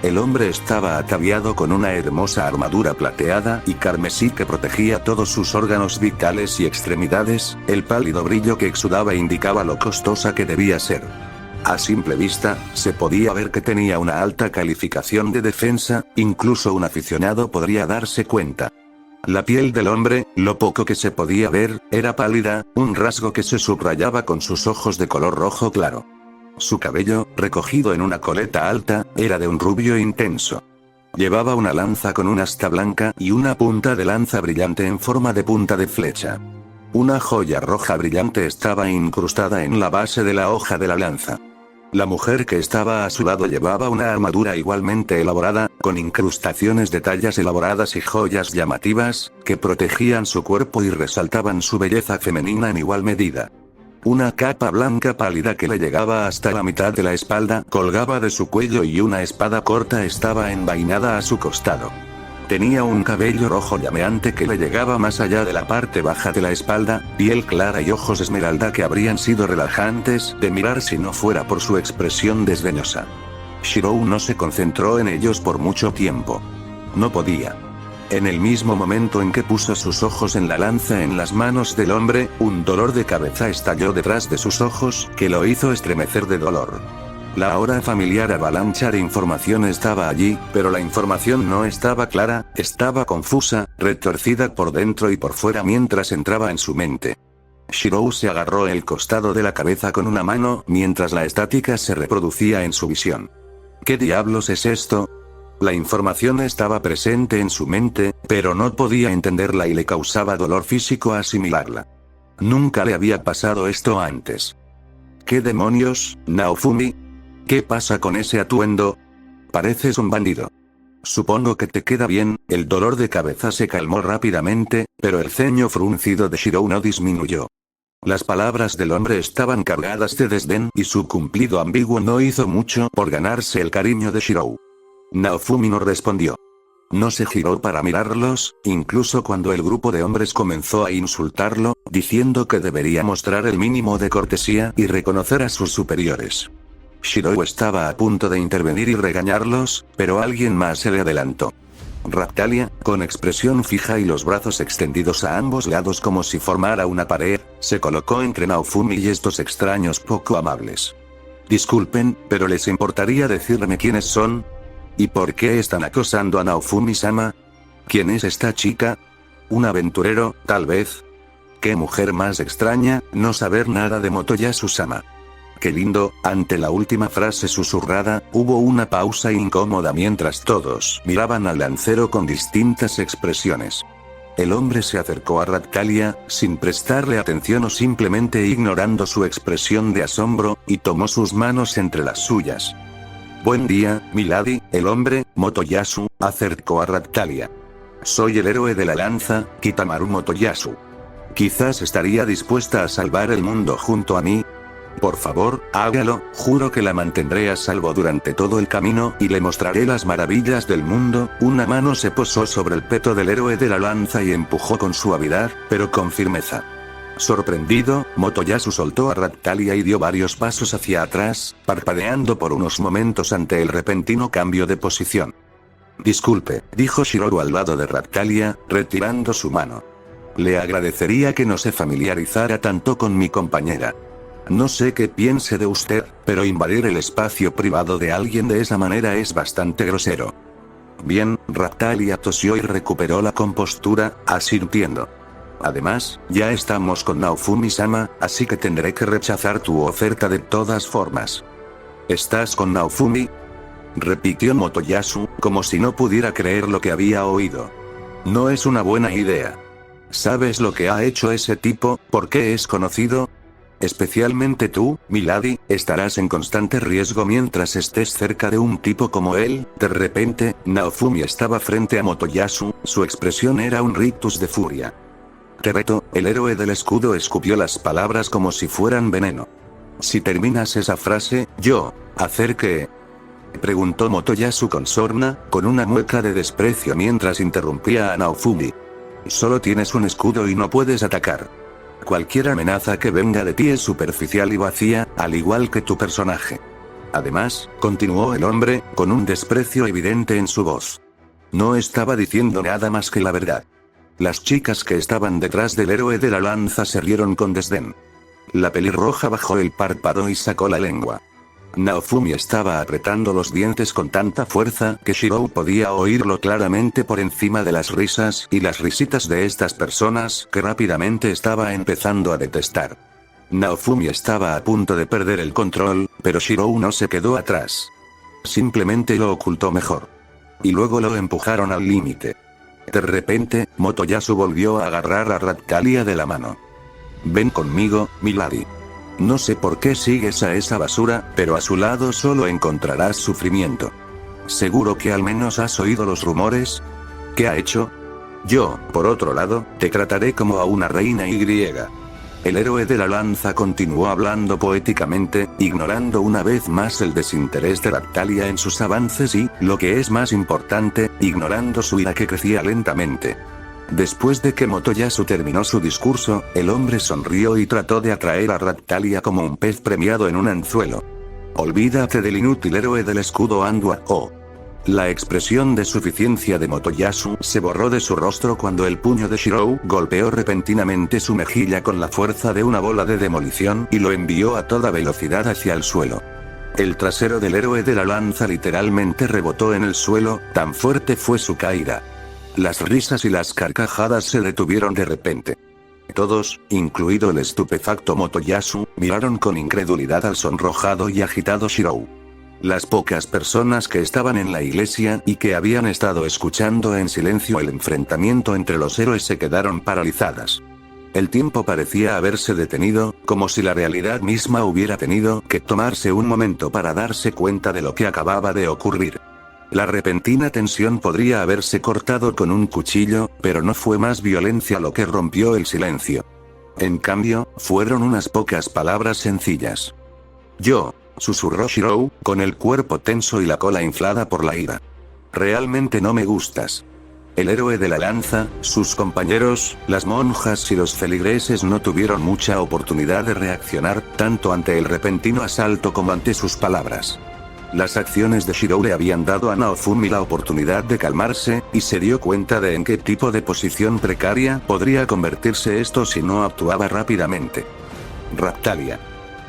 El hombre estaba ataviado con una hermosa armadura plateada y carmesí que protegía todos sus órganos vitales y extremidades, el pálido brillo que exudaba indicaba lo costosa que debía ser. A simple vista, se podía ver que tenía una alta calificación de defensa, incluso un aficionado podría darse cuenta. La piel del hombre, lo poco que se podía ver, era pálida, un rasgo que se subrayaba con sus ojos de color rojo claro. Su cabello, recogido en una coleta alta, era de un rubio intenso. Llevaba una lanza con una asta blanca y una punta de lanza brillante en forma de punta de flecha. Una joya roja brillante estaba incrustada en la base de la hoja de la lanza. La mujer que estaba a su lado llevaba una armadura igualmente elaborada, con incrustaciones de tallas elaboradas y joyas llamativas, que protegían su cuerpo y resaltaban su belleza femenina en igual medida. Una capa blanca pálida que le llegaba hasta la mitad de la espalda colgaba de su cuello y una espada corta estaba envainada a su costado. Tenía un cabello rojo llameante que le llegaba más allá de la parte baja de la espalda, piel clara y ojos esmeralda que habrían sido relajantes de mirar si no fuera por su expresión desdeñosa. Shirou no se concentró en ellos por mucho tiempo. No podía. En el mismo momento en que puso sus ojos en la lanza en las manos del hombre, un dolor de cabeza estalló detrás de sus ojos, que lo hizo estremecer de dolor. La ahora familiar avalancha de información estaba allí, pero la información no estaba clara, estaba confusa, retorcida por dentro y por fuera mientras entraba en su mente. Shirou se agarró el costado de la cabeza con una mano, mientras la estática se reproducía en su visión. ¿Qué diablos es esto? La información estaba presente en su mente, pero no podía entenderla y le causaba dolor físico asimilarla. Nunca le había pasado esto antes. ¿Qué demonios, Naofumi? ¿Qué pasa con ese atuendo? Pareces un bandido. Supongo que te queda bien. El dolor de cabeza se calmó rápidamente, pero el ceño fruncido de Shirou no disminuyó. Las palabras del hombre estaban cargadas de desdén y su cumplido ambiguo no hizo mucho por ganarse el cariño de Shirou. Naofumi no respondió. No se giró para mirarlos, incluso cuando el grupo de hombres comenzó a insultarlo, diciendo que debería mostrar el mínimo de cortesía y reconocer a sus superiores. Shirou estaba a punto de intervenir y regañarlos, pero alguien más se le adelantó. Raptalia, con expresión fija y los brazos extendidos a ambos lados como si formara una pared, se colocó entre Naofumi y estos extraños poco amables. Disculpen, pero ¿les importaría decirme quiénes son? ¿Y por qué están acosando a Naofumi-sama? ¿Quién es esta chica? ¿Un aventurero, tal vez? Qué mujer más extraña, no saber nada de Motoyasu-sama. Qué lindo. Ante la última frase susurrada, hubo una pausa incómoda mientras todos miraban al lancero con distintas expresiones. El hombre se acercó a Raptalia, sin prestarle atención o simplemente ignorando su expresión de asombro, y tomó sus manos entre las suyas. Buen día, milady. El hombre, Motoyasu, acercó a Raptalia. Soy el héroe de la lanza, Kitamaru Motoyasu. Quizás estaría dispuesta a salvar el mundo junto a mí. Por favor, hágalo, juro que la mantendré a salvo durante todo el camino y le mostraré las maravillas del mundo. Una mano se posó sobre el peto del héroe de la lanza y empujó con suavidad, pero con firmeza. Sorprendido, Motoyasu soltó a Raptalia y dio varios pasos hacia atrás, parpadeando por unos momentos ante el repentino cambio de posición. Disculpe, dijo Shirou al lado de Raptalia, retirando su mano. Le agradecería que no se familiarizara tanto con mi compañera. No sé qué piense de usted, pero invadir el espacio privado de alguien de esa manera es bastante grosero. Bien, Raptalia tosió y recuperó la compostura, asintiendo. Además, ya estamos con Naofumi-sama, así que tendré que rechazar tu oferta de todas formas. ¿Estás con Naofumi?, repitió Motoyasu, como si no pudiera creer lo que había oído. No es una buena idea. ¿Sabes lo que ha hecho ese tipo? ¿Por qué es conocido? Especialmente tú, milady, estarás en constante riesgo mientras estés cerca de un tipo como él. De repente, Naofumi estaba frente a Motoyasu, su expresión era un rictus de furia. Te reto, el héroe del escudo escupió las palabras como si fueran veneno. Si terminas esa frase, yo, ¿hacer qué?, preguntó Motoyasu con sorna, con una mueca de desprecio mientras interrumpía a Naofumi. Solo tienes un escudo y no puedes atacar. Cualquier amenaza que venga de ti es superficial y vacía, al igual que tu personaje. Además, continuó el hombre, con un desprecio evidente en su voz. No estaba diciendo nada más que la verdad. Las chicas que estaban detrás del héroe de la lanza se rieron con desdén. La pelirroja bajó el párpado y sacó la lengua. Naofumi estaba apretando los dientes con tanta fuerza que Shirou podía oírlo claramente por encima de las risas y las risitas de estas personas que rápidamente estaba empezando a detestar. Naofumi estaba a punto de perder el control, pero Shirou no se quedó atrás. Simplemente lo ocultó mejor. Y luego lo empujaron al límite. De repente, Motoyasu volvió a agarrar a Raptalia de la mano. Ven conmigo, milady. No sé por qué sigues a esa basura, pero a su lado solo encontrarás sufrimiento. ¿Seguro que al menos has oído los rumores? ¿Qué ha hecho? Yo, por otro lado, te trataré como a una reina griega. El héroe de la lanza continuó hablando poéticamente, ignorando una vez más el desinterés de Raptalia en sus avances y, lo que es más importante, ignorando su ira que crecía lentamente. Después de que Motoyasu terminó su discurso, el hombre sonrió y trató de atraer a Raptalia como un pez premiado en un anzuelo. Olvídate del inútil héroe del escudo Andua O. La expresión de suficiencia de Motoyasu se borró de su rostro cuando el puño de Shirou golpeó repentinamente su mejilla con la fuerza de una bola de demolición y lo envió a toda velocidad hacia el suelo. El trasero del héroe de la lanza literalmente rebotó en el suelo, tan fuerte fue su caída. Las risas y las carcajadas se detuvieron de repente. Todos, incluido el estupefacto Motoyasu, miraron con incredulidad al sonrojado y agitado Shirou. Las pocas personas que estaban en la iglesia y que habían estado escuchando en silencio el enfrentamiento entre los héroes se quedaron paralizadas. El tiempo parecía haberse detenido, como si la realidad misma hubiera tenido que tomarse un momento para darse cuenta de lo que acababa de ocurrir. La repentina tensión podría haberse cortado con un cuchillo, pero no fue más violencia lo que rompió el silencio. En cambio, fueron unas pocas palabras sencillas. Yo, susurró Shirou, con el cuerpo tenso y la cola inflada por la ira. Realmente no me gustas. El héroe de la lanza, sus compañeros, las monjas y los feligreses no tuvieron mucha oportunidad de reaccionar, tanto ante el repentino asalto como ante sus palabras. Las acciones de Shirou le habían dado a Naofumi la oportunidad de calmarse, y se dio cuenta de en qué tipo de posición precaria podría convertirse esto si no actuaba rápidamente. Raptalia.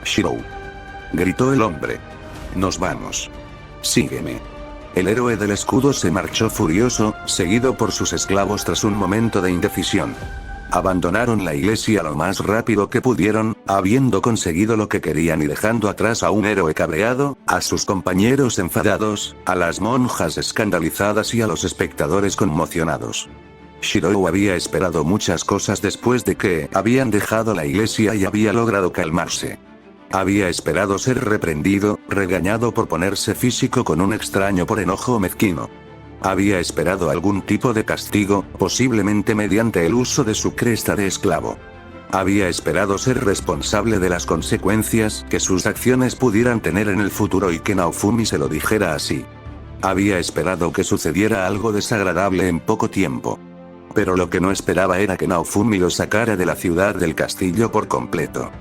Shirou. Gritó el hombre. Nos vamos. Sígueme. El héroe del escudo se marchó furioso, seguido por sus esclavos tras un momento de indecisión. Abandonaron la iglesia lo más rápido que pudieron, habiendo conseguido lo que querían y dejando atrás a un héroe cabreado, a sus compañeros enfadados, a las monjas escandalizadas y a los espectadores conmocionados. Shirou había esperado muchas cosas después de que habían dejado la iglesia y había logrado calmarse. Había esperado ser reprendido, regañado por ponerse físico con un extraño por enojo mezquino. Había esperado algún tipo de castigo, posiblemente mediante el uso de su cresta de esclavo. Había esperado ser responsable de las consecuencias que sus acciones pudieran tener en el futuro y que Naofumi se lo dijera así. Había esperado que sucediera algo desagradable en poco tiempo. Pero lo que no esperaba era que Naofumi lo sacara de la ciudad del castillo por completo.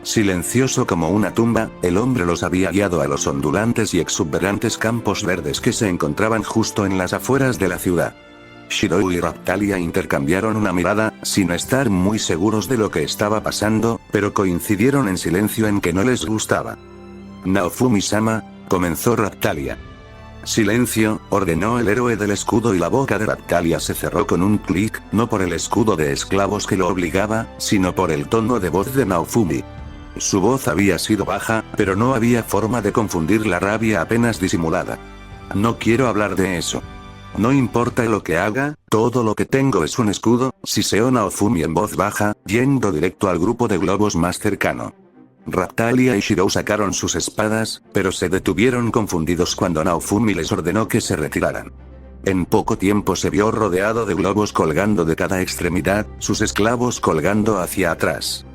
Silencioso como una tumba, el hombre los había guiado a los ondulantes y exuberantes campos verdes que se encontraban justo en las afueras de la ciudad. Shirou y Raptalia intercambiaron una mirada, sin estar muy seguros de lo que estaba pasando, pero coincidieron en silencio en que no les gustaba. Naofumi-sama, comenzó Raptalia. Silencio, ordenó el héroe del escudo y la boca de Raptalia se cerró con un clic, no por el escudo de esclavos que lo obligaba, sino por el tono de voz de Naofumi. Su voz había sido baja, pero no había forma de confundir la rabia apenas disimulada. No quiero hablar de eso. No importa lo que haga, todo lo que tengo es un escudo, siseó Naofumi en voz baja, yendo directo al grupo de globos más cercano. Raptalia y Shirou sacaron sus espadas, pero se detuvieron confundidos cuando Naofumi les ordenó que se retiraran. En poco tiempo se vio rodeado de globos colgando de cada extremidad, sus esclavos colgando hacia atrás.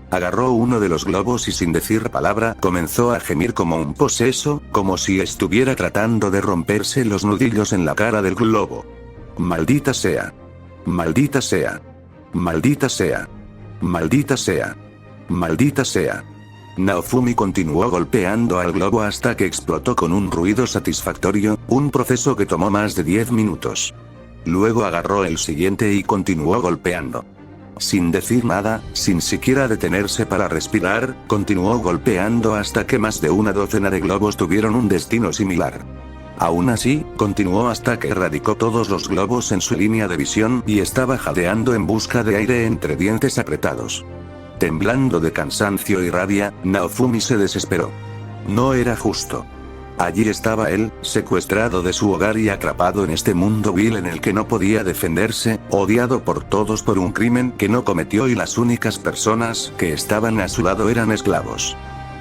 Agarró uno de los globos y sin decir palabra comenzó a gemir como un poseso, como si estuviera tratando de romperse los nudillos en la cara del globo. Maldita sea. Maldita sea. Maldita sea. Maldita sea. Maldita sea. Naofumi continuó golpeando al globo hasta que explotó con un ruido satisfactorio, un proceso que tomó más de 10 minutos. Luego agarró el siguiente y continuó golpeando. Sin decir nada, sin siquiera detenerse para respirar, continuó golpeando hasta que más de una docena de globos tuvieron un destino similar. Aún así, continuó hasta que erradicó todos los globos en su línea de visión y estaba jadeando en busca de aire entre dientes apretados. Temblando de cansancio y rabia, Naofumi se desesperó. No era justo. Allí estaba él, secuestrado de su hogar y atrapado en este mundo vil en el que no podía defenderse, odiado por todos por un crimen que no cometió y las únicas personas que estaban a su lado eran esclavos.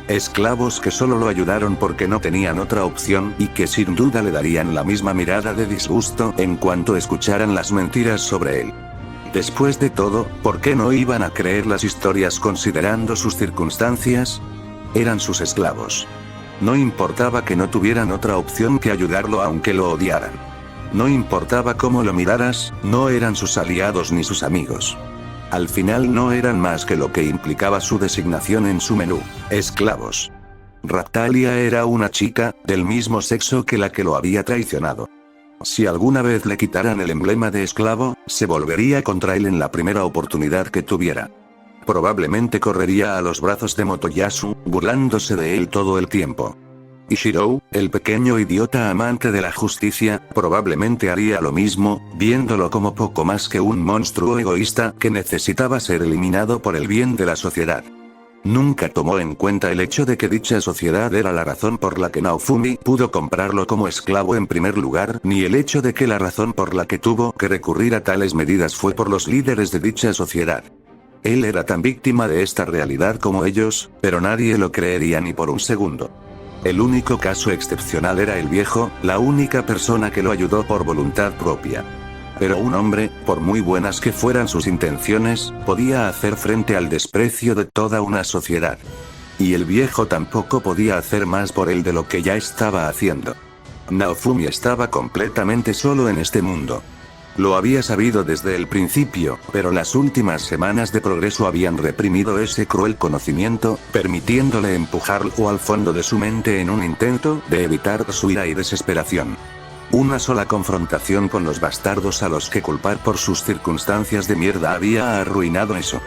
Esclavos que solo lo ayudaron porque no tenían otra opción y que sin duda le darían la misma mirada de disgusto en cuanto escucharan las mentiras sobre él. Después de todo, ¿por qué no iban a creer las historias considerando sus circunstancias? Eran sus esclavos. No importaba que no tuvieran otra opción que ayudarlo aunque lo odiaran. No importaba cómo lo miraras, no eran sus aliados ni sus amigos. Al final no eran más que lo que implicaba su designación en su menú, esclavos. Raptalia era una chica, del mismo sexo que la que lo había traicionado. Si alguna vez le quitaran el emblema de esclavo, se volvería contra él en la primera oportunidad que tuviera. Probablemente correría a los brazos de Motoyasu, burlándose de él todo el tiempo. Y Shirou, el pequeño idiota amante de la justicia, probablemente haría lo mismo, viéndolo como poco más que un monstruo egoísta que necesitaba ser eliminado por el bien de la sociedad. Nunca tomó en cuenta el hecho de que dicha sociedad era la razón por la que Naofumi pudo comprarlo como esclavo en primer lugar, ni el hecho de que la razón por la que tuvo que recurrir a tales medidas fue por los líderes de dicha sociedad. Él era tan víctima de esta realidad como ellos, pero nadie lo creería ni por un segundo. El único caso excepcional era el viejo, la única persona que lo ayudó por voluntad propia. Pero un hombre, por muy buenas que fueran sus intenciones, podía hacer frente al desprecio de toda una sociedad. Y el viejo tampoco podía hacer más por él de lo que ya estaba haciendo. Naofumi estaba completamente solo en este mundo. Lo había sabido desde el principio, pero las últimas semanas de progreso habían reprimido ese cruel conocimiento, permitiéndole empujarlo al fondo de su mente en un intento de evitar su ira y desesperación. Una sola confrontación con los bastardos a los que culpar por sus circunstancias de mierda había arruinado eso.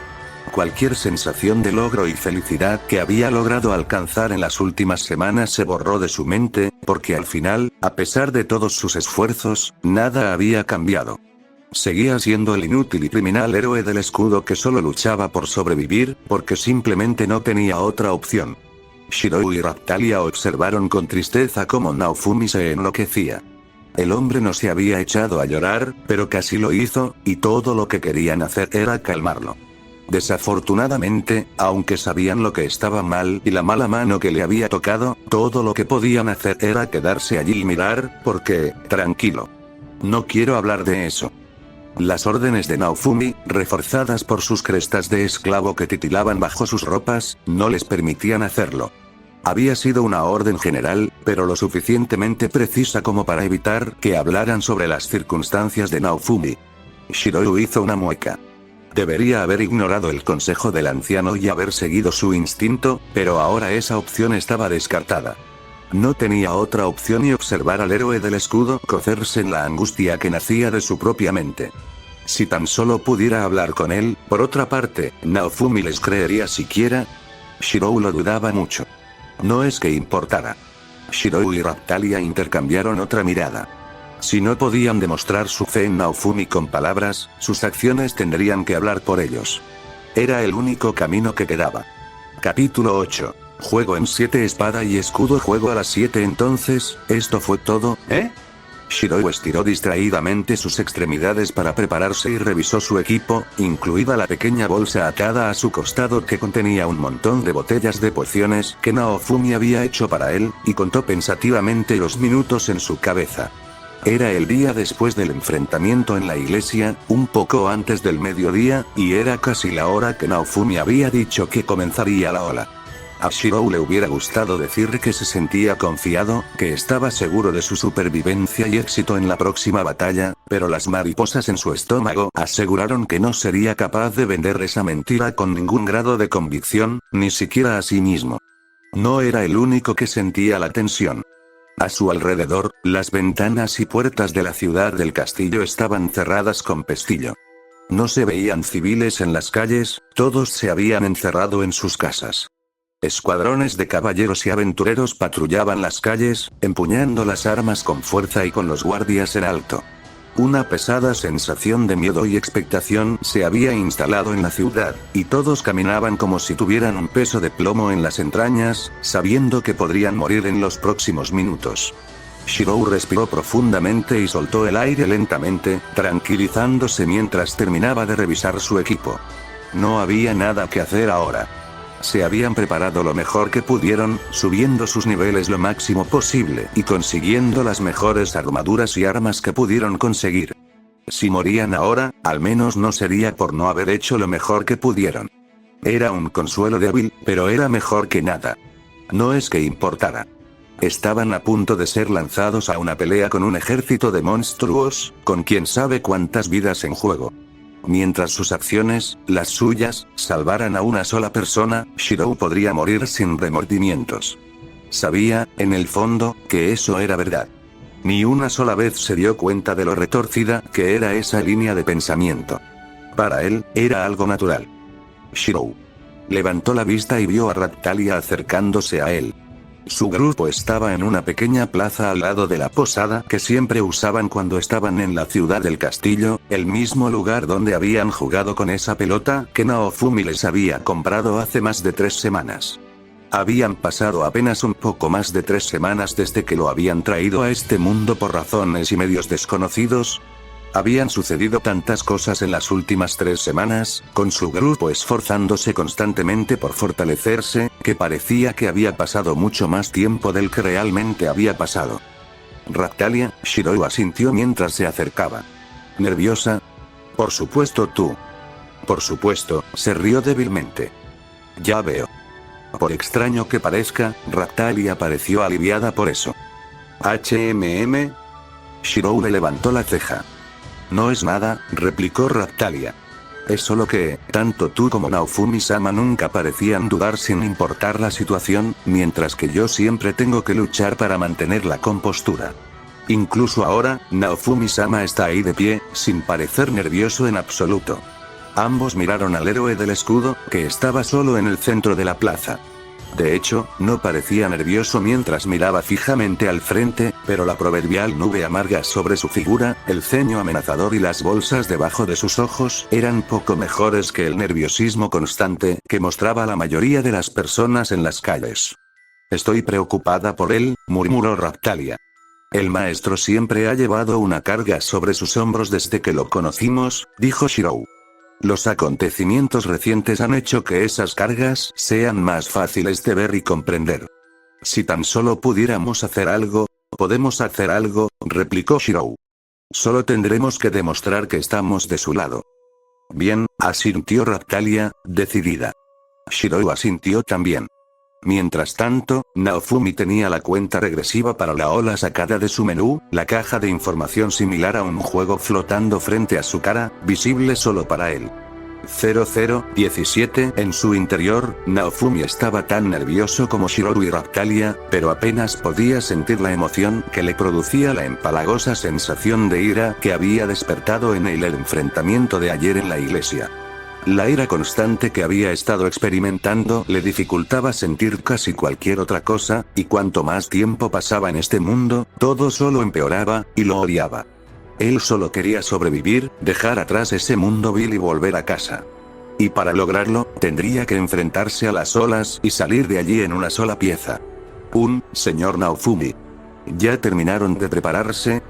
Cualquier sensación de logro y felicidad que había logrado alcanzar en las últimas semanas se borró de su mente, porque al final, a pesar de todos sus esfuerzos, nada había cambiado. Seguía siendo el inútil y criminal héroe del escudo que solo luchaba por sobrevivir, porque simplemente no tenía otra opción. Shirou y Raptalia observaron con tristeza cómo Naofumi se enloquecía. El hombre no se había echado a llorar, pero casi lo hizo, y todo lo que querían hacer era calmarlo. Desafortunadamente, aunque sabían lo que estaba mal y la mala mano que le había tocado, todo lo que podían hacer era quedarse allí y mirar, porque, tranquilo. No quiero hablar de eso. Las órdenes de Naofumi, reforzadas por sus crestas de esclavo que titilaban bajo sus ropas, no les permitían hacerlo. Había sido una orden general, pero lo suficientemente precisa como para evitar que hablaran sobre las circunstancias de Naofumi. Shirou hizo una mueca. Debería haber ignorado el consejo del anciano y haber seguido su instinto, pero ahora esa opción estaba descartada. No tenía otra opción y observar al héroe del escudo cocerse en la angustia que nacía de su propia mente. Si tan solo pudiera hablar con él, por otra parte, Naofumi les creería siquiera. Shirou lo dudaba mucho. No es que importara. Shirou y Raptalia intercambiaron otra mirada. Si no podían demostrar su fe en Naofumi con palabras, sus acciones tendrían que hablar por ellos. Era el único camino que quedaba. Capítulo 8. Juego en 7 espada y escudo. Juego a las 7. Entonces, ¿esto fue todo, eh? Shirou estiró distraídamente sus extremidades para prepararse y revisó su equipo, incluida la pequeña bolsa atada a su costado que contenía un montón de botellas de pociones que Naofumi había hecho para él, y contó pensativamente los minutos en su cabeza. Era el día después del enfrentamiento en la iglesia, un poco antes del mediodía, y era casi la hora que Naofumi había dicho que comenzaría la ola. A Shirou le hubiera gustado decir que se sentía confiado, que estaba seguro de su supervivencia y éxito en la próxima batalla, pero las mariposas en su estómago aseguraron que no sería capaz de vender esa mentira con ningún grado de convicción, ni siquiera a sí mismo. No era el único que sentía la tensión. A su alrededor, las ventanas y puertas de la ciudad del castillo estaban cerradas con pestillo. No se veían civiles en las calles, todos se habían encerrado en sus casas. Escuadrones de caballeros y aventureros patrullaban las calles, empuñando las armas con fuerza y con los guardias en alto. Una pesada sensación de miedo y expectación se había instalado en la ciudad, y todos caminaban como si tuvieran un peso de plomo en las entrañas, sabiendo que podrían morir en los próximos minutos. Shirou respiró profundamente y soltó el aire lentamente, tranquilizándose mientras terminaba de revisar su equipo. No había nada que hacer ahora. Se habían preparado lo mejor que pudieron, subiendo sus niveles lo máximo posible y consiguiendo las mejores armaduras y armas que pudieron conseguir. Si morían ahora, al menos no sería por no haber hecho lo mejor que pudieron. Era un consuelo débil, pero era mejor que nada. No es que importara. Estaban a punto de ser lanzados a una pelea con un ejército de monstruos, con quién sabe cuántas vidas en juego. Mientras sus acciones, las suyas, salvaran a una sola persona, Shirou podría morir sin remordimientos. Sabía, en el fondo, que eso era verdad. Ni una sola vez se dio cuenta de lo retorcida que era esa línea de pensamiento. Para él, era algo natural. Shirou levantó la vista y vio a Raptalia acercándose a él. Su grupo estaba en una pequeña plaza al lado de la posada que siempre usaban cuando estaban en la ciudad del castillo, el mismo lugar donde habían jugado con esa pelota que Naofumi les había comprado hace más de 3 semanas. Habían pasado apenas un poco más de 3 semanas desde que lo habían traído a este mundo por razones y medios desconocidos. Habían sucedido tantas cosas en las últimas 3 semanas, con su grupo esforzándose constantemente por fortalecerse, que parecía que había pasado mucho más tiempo del que realmente había pasado. Raptalia, Shirou asintió mientras se acercaba. ¿Nerviosa? Por supuesto tú. Por supuesto, se rió débilmente. Ya veo. Por extraño que parezca, Raptalia pareció aliviada por eso. Shirou le levantó la ceja. No es nada, replicó Raptalia. Es solo que, tanto tú como Naofumi-sama nunca parecían dudar sin importar la situación, mientras que yo siempre tengo que luchar para mantener la compostura. Incluso ahora, Naofumi-sama está ahí de pie, sin parecer nervioso en absoluto. Ambos miraron al héroe del escudo, que estaba solo en el centro de la plaza. De hecho, no parecía nervioso mientras miraba fijamente al frente, pero la proverbial nube amarga sobre su figura, el ceño amenazador y las bolsas debajo de sus ojos eran poco mejores que el nerviosismo constante que mostraba la mayoría de las personas en las calles. Estoy preocupada por él, murmuró Raptalia. El maestro siempre ha llevado una carga sobre sus hombros desde que lo conocimos, dijo Shirou. Los acontecimientos recientes han hecho que esas cargas sean más fáciles de ver y comprender. Si tan solo pudiéramos hacer algo, podemos hacer algo, replicó Shirou. Solo tendremos que demostrar que estamos de su lado. Bien, asintió Raptalia, decidida. Shirou asintió también. Mientras tanto, Naofumi tenía la cuenta regresiva para la ola sacada de su menú, la caja de información similar a un juego flotando frente a su cara, visible solo para él. 0017 en su interior, Naofumi estaba tan nervioso como Shirou y Raptalia, pero apenas podía sentir la emoción que le producía la empalagosa sensación de ira que había despertado en él el enfrentamiento de ayer en la iglesia. La ira constante que había estado experimentando le dificultaba sentir casi cualquier otra cosa, y cuanto más tiempo pasaba en este mundo, todo solo empeoraba, y lo odiaba. Él solo quería sobrevivir, dejar atrás ese mundo vil y volver a casa. Y para lograrlo, tendría que enfrentarse a las olas y salir de allí en una sola pieza. Señor Naofumi. ¿Ya terminaron de prepararse?,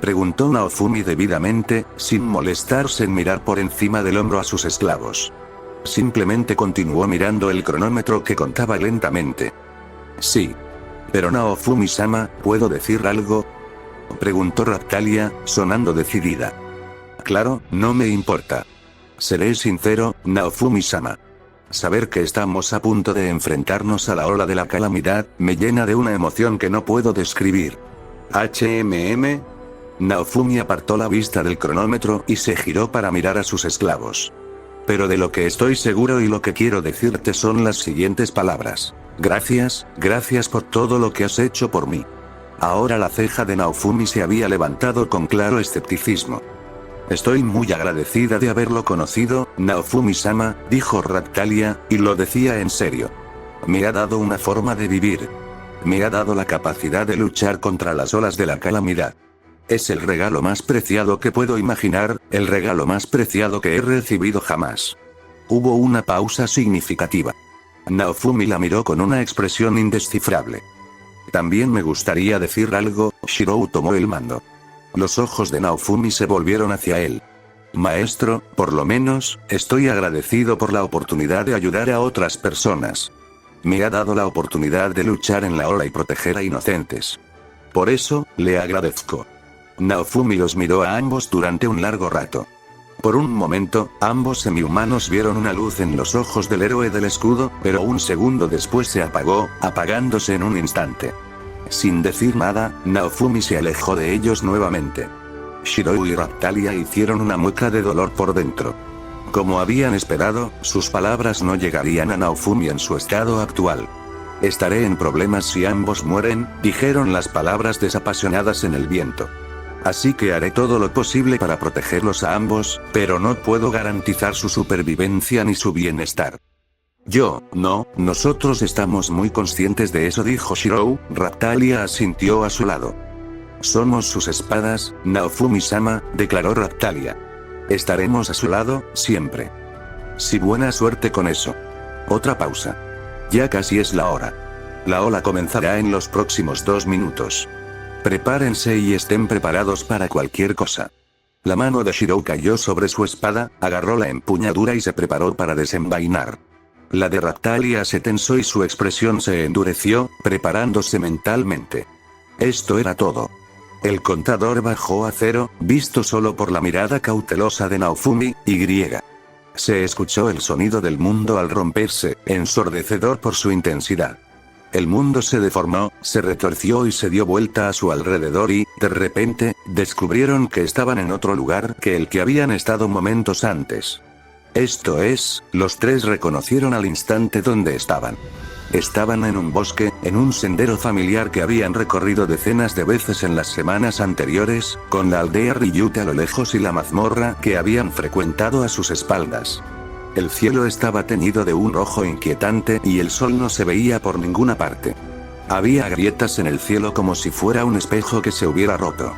preguntó Naofumi debidamente, sin molestarse en mirar por encima del hombro a sus esclavos. Simplemente continuó mirando el cronómetro que contaba lentamente. Sí. Pero Naofumi-sama, ¿puedo decir algo?, preguntó Raptalia, sonando decidida. Claro, no me importa. Seré sincero, Naofumi-sama. Saber que estamos a punto de enfrentarnos a la ola de la calamidad, me llena de una emoción que no puedo describir. Naofumi apartó la vista del cronómetro y se giró para mirar a sus esclavos. Pero de lo que estoy seguro y lo que quiero decirte son las siguientes palabras. Gracias por todo lo que has hecho por mí. Ahora la ceja de Naofumi se había levantado con claro escepticismo. Estoy muy agradecida de haberlo conocido, Naofumi-sama, dijo Raptalia, y lo decía en serio. Me ha dado una forma de vivir. Me ha dado la capacidad de luchar contra las olas de la calamidad. Es el regalo más preciado que puedo imaginar, el regalo más preciado que he recibido jamás. Hubo una pausa significativa. Naofumi la miró con una expresión indescifrable. También me gustaría decir algo, Shirou tomó el mando. Los ojos de Naofumi se volvieron hacia él. Maestro, por lo menos, estoy agradecido por la oportunidad de ayudar a otras personas. Me ha dado la oportunidad de luchar en la ola y proteger a inocentes. Por eso, le agradezco. Naofumi los miró a ambos durante un largo rato. Por un momento, ambos semihumanos vieron una luz en los ojos del héroe del escudo, pero un segundo después se apagó, apagándose en un instante. Sin decir nada, Naofumi se alejó de ellos nuevamente. Shirou y Raptalia hicieron una mueca de dolor por dentro. Como habían esperado, sus palabras no llegarían a Naofumi en su estado actual. Estaré en problemas si ambos mueren, dijeron las palabras desapasionadas en el viento. Así que haré todo lo posible para protegerlos a ambos, pero no puedo garantizar su supervivencia ni su bienestar. Nosotros estamos muy conscientes de eso, dijo Shirou. Raptalia asintió a su lado. Somos sus espadas, Naofumi-sama, declaró Raptalia. Estaremos a su lado, siempre. Sí, buena suerte con eso. Otra pausa. Ya casi es la hora. La ola comenzará en los próximos 2 minutos. Prepárense y estén preparados para cualquier cosa. La mano de Shirou cayó sobre su espada, agarró la empuñadura y se preparó para desenvainar. La de Raptalia se tensó y su expresión se endureció, preparándose mentalmente. Esto era todo. El contador bajó a 0, visto solo por la mirada cautelosa de Naofumi, y. Se escuchó el sonido del mundo al romperse, ensordecedor por su intensidad. El mundo se deformó, se retorció y se dio vuelta a su alrededor y, de repente, descubrieron que estaban en otro lugar que el que habían estado momentos antes. Esto es, los tres reconocieron al instante dónde estaban. Estaban en un bosque, en un sendero familiar que habían recorrido decenas de veces en las semanas anteriores, con la aldea Ryute a lo lejos y la mazmorra que habían frecuentado a sus espaldas. El cielo estaba teñido de un rojo inquietante y el sol no se veía por ninguna parte. Había grietas en el cielo como si fuera un espejo que se hubiera roto.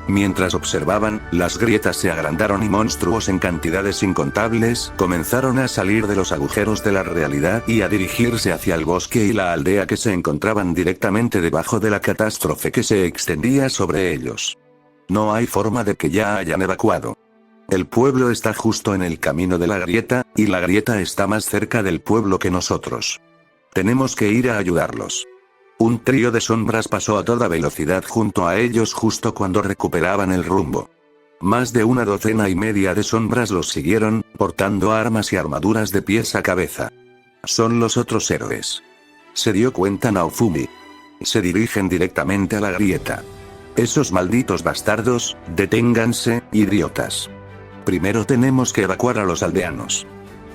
Mientras observaban, las grietas se agrandaron y monstruos en cantidades incontables comenzaron a salir de los agujeros de la realidad y a dirigirse hacia el bosque y la aldea que se encontraban directamente debajo de la catástrofe que se extendía sobre ellos. No hay forma de que ya hayan evacuado. El pueblo está justo en el camino de la grieta, y la grieta está más cerca del pueblo que nosotros. Tenemos que ir a ayudarlos. Un trío de sombras pasó a toda velocidad junto a ellos justo cuando recuperaban el rumbo. Más de una docena y media de sombras los siguieron, portando armas y armaduras de pies a cabeza. Son los otros héroes. Se dio cuenta Naofumi. Se dirigen directamente a la grieta. Esos malditos bastardos, deténganse, idiotas. Primero tenemos que evacuar a los aldeanos.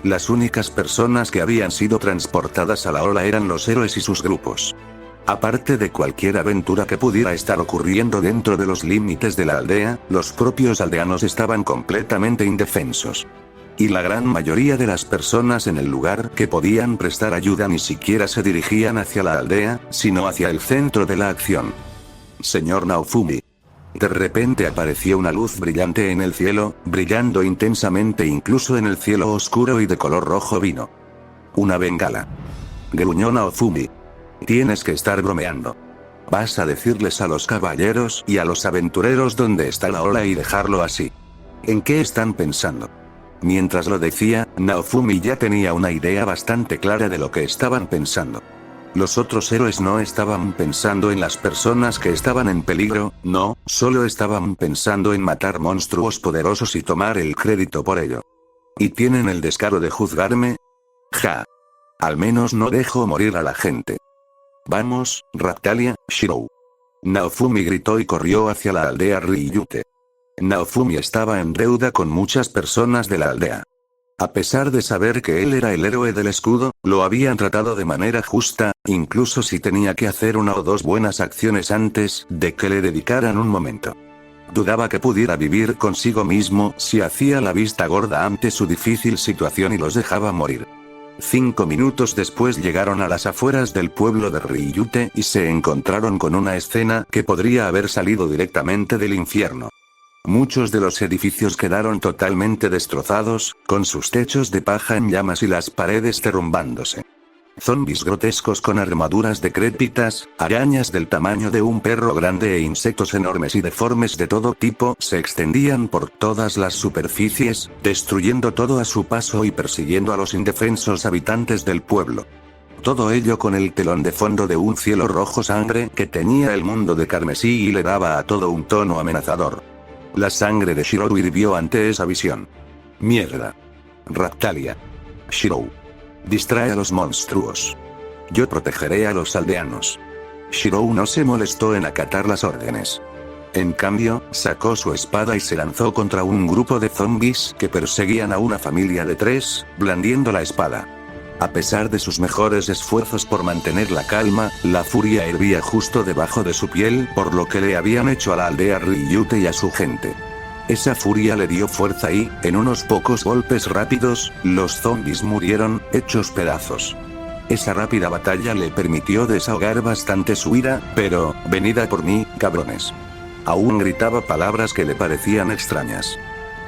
Las únicas personas que habían sido transportadas a la ola eran los héroes y sus grupos. Aparte de cualquier aventura que pudiera estar ocurriendo dentro de los límites de la aldea, los propios aldeanos estaban completamente indefensos. Y la gran mayoría de las personas en el lugar que podían prestar ayuda ni siquiera se dirigían hacia la aldea, sino hacia el centro de la acción. Señor Naofumi. De repente apareció una luz brillante en el cielo, brillando intensamente incluso en el cielo oscuro y de color rojo vino. Una bengala. Gruñó Naofumi. Tienes que estar bromeando. Vas a decirles a los caballeros y a los aventureros dónde está la ola y dejarlo así. ¿En qué están pensando? Mientras lo decía, Naofumi ya tenía una idea bastante clara de lo que estaban pensando. Los otros héroes no estaban pensando en las personas que estaban en peligro, no, solo estaban pensando en matar monstruos poderosos y tomar el crédito por ello. ¿Y tienen el descaro de juzgarme? Ja. Al menos no dejo morir a la gente. Vamos, Raptalia, Shirou. Naofumi gritó y corrió hacia la aldea Ryute. Naofumi estaba en deuda con muchas personas de la aldea. A pesar de saber que él era el héroe del escudo, lo habían tratado de manera justa, incluso si tenía que hacer una o dos buenas acciones antes de que le dedicaran un momento. Dudaba que pudiera vivir consigo mismo si hacía la vista gorda ante su difícil situación y los dejaba morir. 5 minutos después llegaron a las afueras del pueblo de Ryute y se encontraron con una escena que podría haber salido directamente del infierno. Muchos de los edificios quedaron totalmente destrozados, con sus techos de paja en llamas y las paredes derrumbándose. Zombis grotescos con armaduras decrépitas, arañas del tamaño de un perro grande e insectos enormes y deformes de todo tipo se extendían por todas las superficies, destruyendo todo a su paso y persiguiendo a los indefensos habitantes del pueblo. Todo ello con el telón de fondo de un cielo rojo sangre que teñía el mundo de carmesí y le daba a todo un tono amenazador. La sangre de Shirou hirvió ante esa visión. Mierda. Raptalia. Shirou. Distrae a los monstruos. Yo protegeré a los aldeanos. Shirou no se molestó en acatar las órdenes. En cambio, sacó su espada y se lanzó contra un grupo de zombis que perseguían a una familia de 3, blandiendo la espada. A pesar de sus mejores esfuerzos por mantener la calma, la furia hervía justo debajo de su piel por lo que le habían hecho a la aldea Ryute y a su gente. Esa furia le dio fuerza y, en unos pocos golpes rápidos, los zombis murieron, hechos pedazos. Esa rápida batalla le permitió desahogar bastante su ira, pero, venid a por mí, cabrones. Aún gritaba palabras que le parecían extrañas.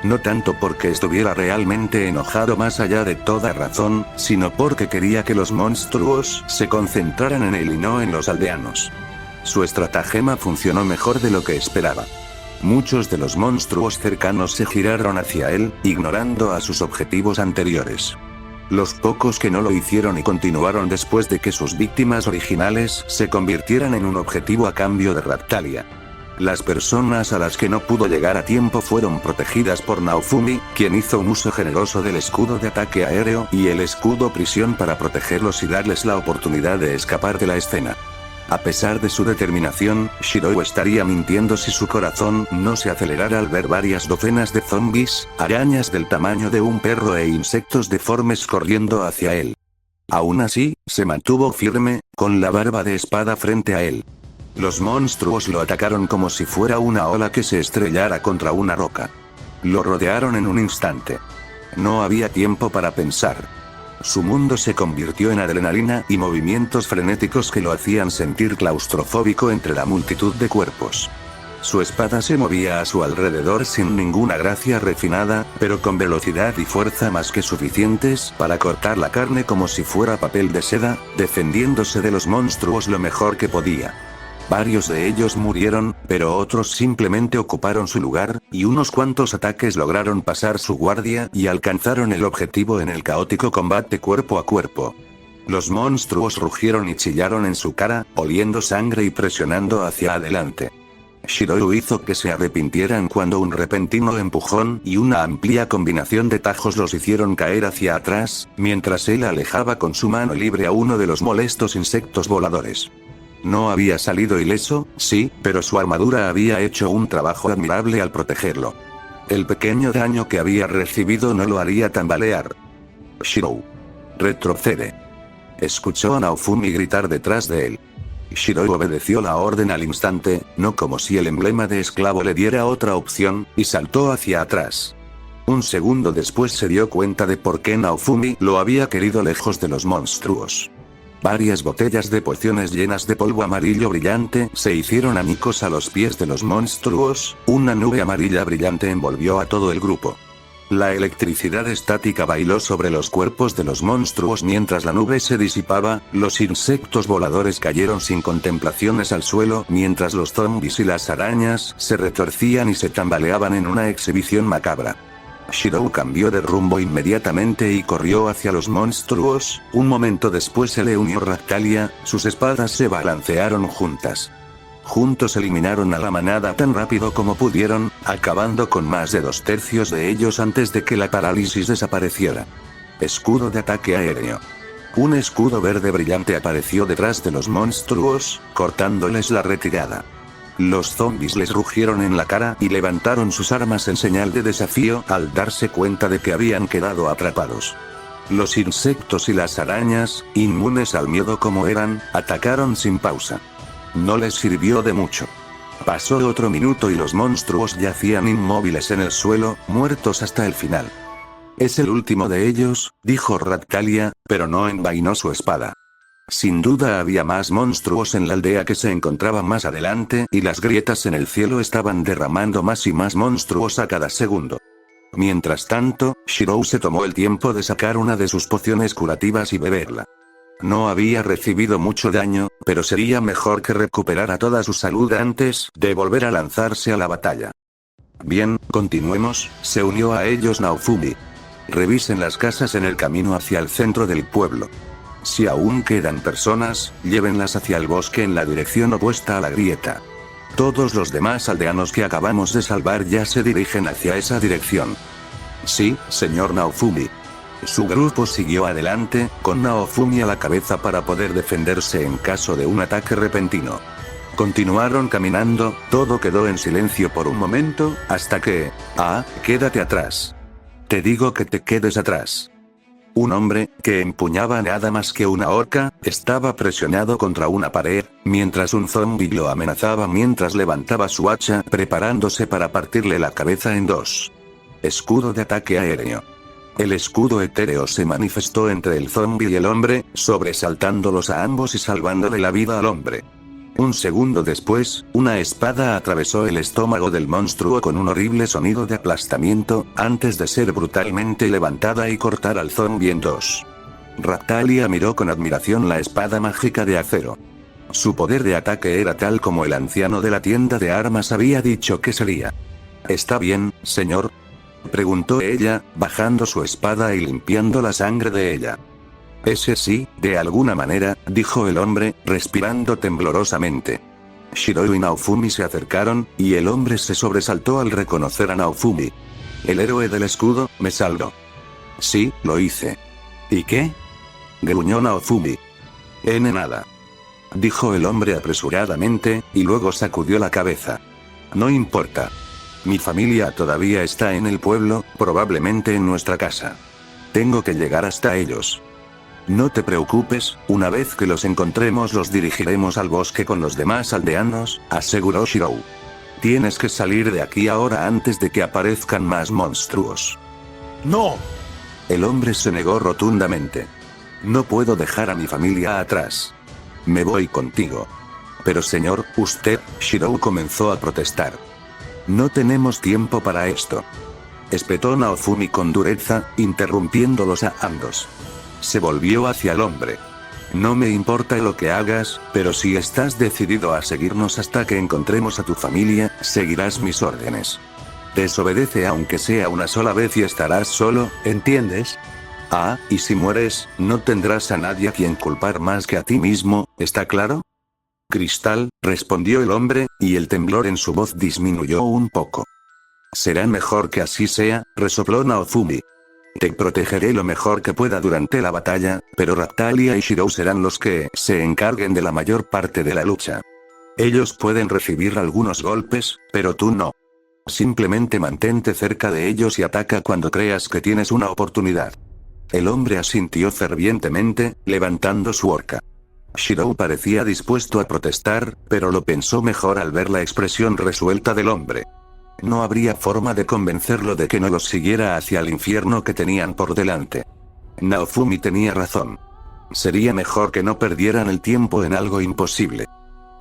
No tanto porque estuviera realmente enojado más allá de toda razón, sino porque quería que los monstruos se concentraran en él y no en los aldeanos. Su estratagema funcionó mejor de lo que esperaba. Muchos de los monstruos cercanos se giraron hacia él, ignorando a sus objetivos anteriores. Los pocos que no lo hicieron y continuaron después de que sus víctimas originales se convirtieran en un objetivo a cambio de Raptalia. Las personas a las que no pudo llegar a tiempo fueron protegidas por Naofumi, quien hizo un uso generoso del escudo de ataque aéreo y el escudo prisión para protegerlos y darles la oportunidad de escapar de la escena. A pesar de su determinación, Shirou estaría mintiendo si su corazón no se acelerara al ver varias docenas de zombies, arañas del tamaño de un perro e insectos deformes corriendo hacia él. Aún así, se mantuvo firme, con la barba de espada frente a él. Los monstruos lo atacaron como si fuera una ola que se estrellara contra una roca. Lo rodearon en un instante. No había tiempo para pensar. Su mundo se convirtió en adrenalina y movimientos frenéticos que lo hacían sentir claustrofóbico entre la multitud de cuerpos. Su espada se movía a su alrededor sin ninguna gracia refinada, pero con velocidad y fuerza más que suficientes para cortar la carne como si fuera papel de seda, defendiéndose de los monstruos lo mejor que podía. Varios de ellos murieron, pero otros simplemente ocuparon su lugar, y unos cuantos ataques lograron pasar su guardia y alcanzaron el objetivo en el caótico combate cuerpo a cuerpo. Los monstruos rugieron y chillaron en su cara, oliendo sangre y presionando hacia adelante. Shirou hizo que se arrepintieran cuando un repentino empujón y una amplia combinación de tajos los hicieron caer hacia atrás, mientras él alejaba con su mano libre a uno de los molestos insectos voladores. No había salido ileso, sí, pero su armadura había hecho un trabajo admirable al protegerlo. El pequeño daño que había recibido no lo haría tambalear. Shirou. Retrocede. Escuchó a Naofumi gritar detrás de él. Shirou obedeció la orden al instante, no como si el emblema de esclavo le diera otra opción, y saltó hacia atrás. Un segundo después se dio cuenta de por qué Naofumi lo había querido lejos de los monstruos. Varias botellas de pociones llenas de polvo amarillo brillante se hicieron añicos a los pies de los monstruos, una nube amarilla brillante envolvió a todo el grupo. La electricidad estática bailó sobre los cuerpos de los monstruos mientras la nube se disipaba, los insectos voladores cayeron sin contemplaciones al suelo mientras los zombies y las arañas se retorcían y se tambaleaban en una exhibición macabra. Shirou cambió de rumbo inmediatamente y corrió hacia los monstruos, un momento después se le unió Ractalia, sus espadas se balancearon juntas. Juntos eliminaron a la manada tan rápido como pudieron, acabando con más de 2/3 de ellos antes de que la parálisis desapareciera. Escudo de ataque aéreo. Un escudo verde brillante apareció detrás de los monstruos, cortándoles la retirada. Los zombies les rugieron en la cara y levantaron sus armas en señal de desafío al darse cuenta de que habían quedado atrapados. Los insectos y las arañas, inmunes al miedo como eran, atacaron sin pausa. No les sirvió de mucho. Pasó otro minuto y los monstruos yacían inmóviles en el suelo, muertos hasta el final. Es el último de ellos, dijo Ractalia, pero no envainó su espada. Sin duda había más monstruos en la aldea que se encontraba más adelante y las grietas en el cielo estaban derramando más y más monstruos a cada segundo. Mientras tanto, Shirou se tomó el tiempo de sacar una de sus pociones curativas y beberla. No había recibido mucho daño, pero sería mejor que recuperara toda su salud antes de volver a lanzarse a la batalla. Bien, continuemos, se unió a ellos Naofumi. Revisen las casas en el camino hacia el centro del pueblo. Si aún quedan personas, llévenlas hacia el bosque en la dirección opuesta a la grieta. Todos los demás aldeanos que acabamos de salvar ya se dirigen hacia esa dirección. Sí, señor Naofumi. Su grupo siguió adelante, con Naofumi a la cabeza para poder defenderse en caso de un ataque repentino. Continuaron caminando, todo quedó en silencio por un momento, hasta que... quédate atrás. Te digo que te quedes atrás. Un hombre, que empuñaba nada más que una horca, estaba presionado contra una pared, mientras un zombi lo amenazaba mientras levantaba su hacha preparándose para partirle la cabeza en dos. Escudo de ataque aéreo. El escudo etéreo se manifestó entre el zombi y el hombre, sobresaltándolos a ambos y salvándole la vida al hombre. Un segundo después, una espada atravesó el estómago del monstruo con un horrible sonido de aplastamiento, antes de ser brutalmente levantada y cortar al zombi en dos. Ractalia miró con admiración la espada mágica de acero. Su poder de ataque era tal como el anciano de la tienda de armas había dicho que sería. ¿Está bien, señor?, preguntó ella, bajando su espada y limpiando la sangre de ella. Ese sí, de alguna manera, dijo el hombre, respirando temblorosamente. Shirou y Naofumi se acercaron, y el hombre se sobresaltó al reconocer a Naofumi. El héroe del escudo, me salvó. Sí, lo hice. ¿Y qué? Gruñó Naofumi. Nada. Dijo el hombre apresuradamente, y luego sacudió la cabeza. No importa. Mi familia todavía está en el pueblo, probablemente en nuestra casa. Tengo que llegar hasta ellos. No te preocupes, una vez que los encontremos los dirigiremos al bosque con los demás aldeanos, aseguró Shirou. Tienes que salir de aquí ahora antes de que aparezcan más monstruos. ¡No! El hombre se negó rotundamente. No puedo dejar a mi familia atrás. Me voy contigo. Pero señor, usted, Shirou comenzó a protestar. No tenemos tiempo para esto. Espetó Naofumi con dureza, interrumpiéndolos a ambos. Se volvió hacia el hombre. No me importa lo que hagas, pero si estás decidido a seguirnos hasta que encontremos a tu familia, seguirás mis órdenes. Desobedece aunque sea una sola vez y estarás solo, ¿entiendes? Ah, y si mueres, no tendrás a nadie a quien culpar más que a ti mismo, ¿está claro? Cristal, respondió el hombre, y el temblor en su voz disminuyó un poco. Será mejor que así sea, resopló Naofumi. Te protegeré lo mejor que pueda durante la batalla, pero Raptalia y Shirou serán los que se encarguen de la mayor parte de la lucha. Ellos pueden recibir algunos golpes, pero tú no. Simplemente mantente cerca de ellos y ataca cuando creas que tienes una oportunidad. El hombre asintió fervientemente, levantando su horca. Shirou parecía dispuesto a protestar, pero lo pensó mejor al ver la expresión resuelta del hombre. No habría forma de convencerlo de que no los siguiera hacia el infierno que tenían por delante. Naofumi tenía razón. Sería mejor que no perdieran el tiempo en algo imposible.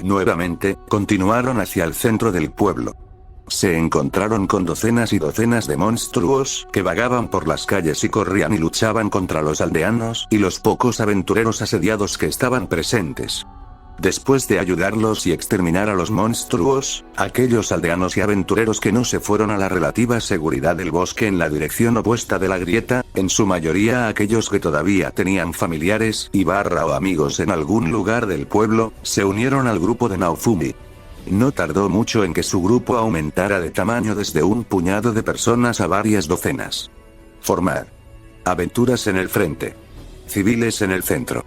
Nuevamente, continuaron hacia el centro del pueblo. Se encontraron con docenas y docenas de monstruos que vagaban por las calles y corrían y luchaban contra los aldeanos y los pocos aventureros asediados que estaban presentes. Después de ayudarlos y exterminar a los monstruos, aquellos aldeanos y aventureros que no se fueron a la relativa seguridad del bosque en la dirección opuesta de la grieta, en su mayoría aquellos que todavía tenían familiares o amigos en algún lugar del pueblo, se unieron al grupo de Naofumi. No tardó mucho en que su grupo aumentara de tamaño desde un puñado de personas a varias docenas. Formar. Aventuras en el frente. Civiles en el centro.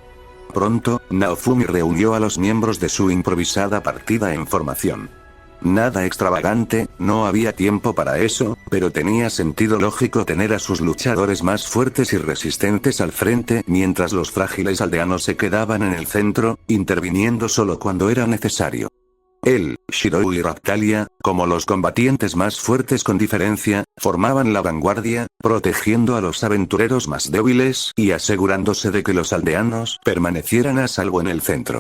Pronto, Naofumi reunió a los miembros de su improvisada partida en formación. Nada extravagante, no había tiempo para eso, pero tenía sentido lógico tener a sus luchadores más fuertes y resistentes al frente mientras los frágiles aldeanos se quedaban en el centro, interviniendo solo cuando era necesario. Él, Shirou y Raptalia, como los combatientes más fuertes con diferencia, formaban la vanguardia, protegiendo a los aventureros más débiles y asegurándose de que los aldeanos permanecieran a salvo en el centro.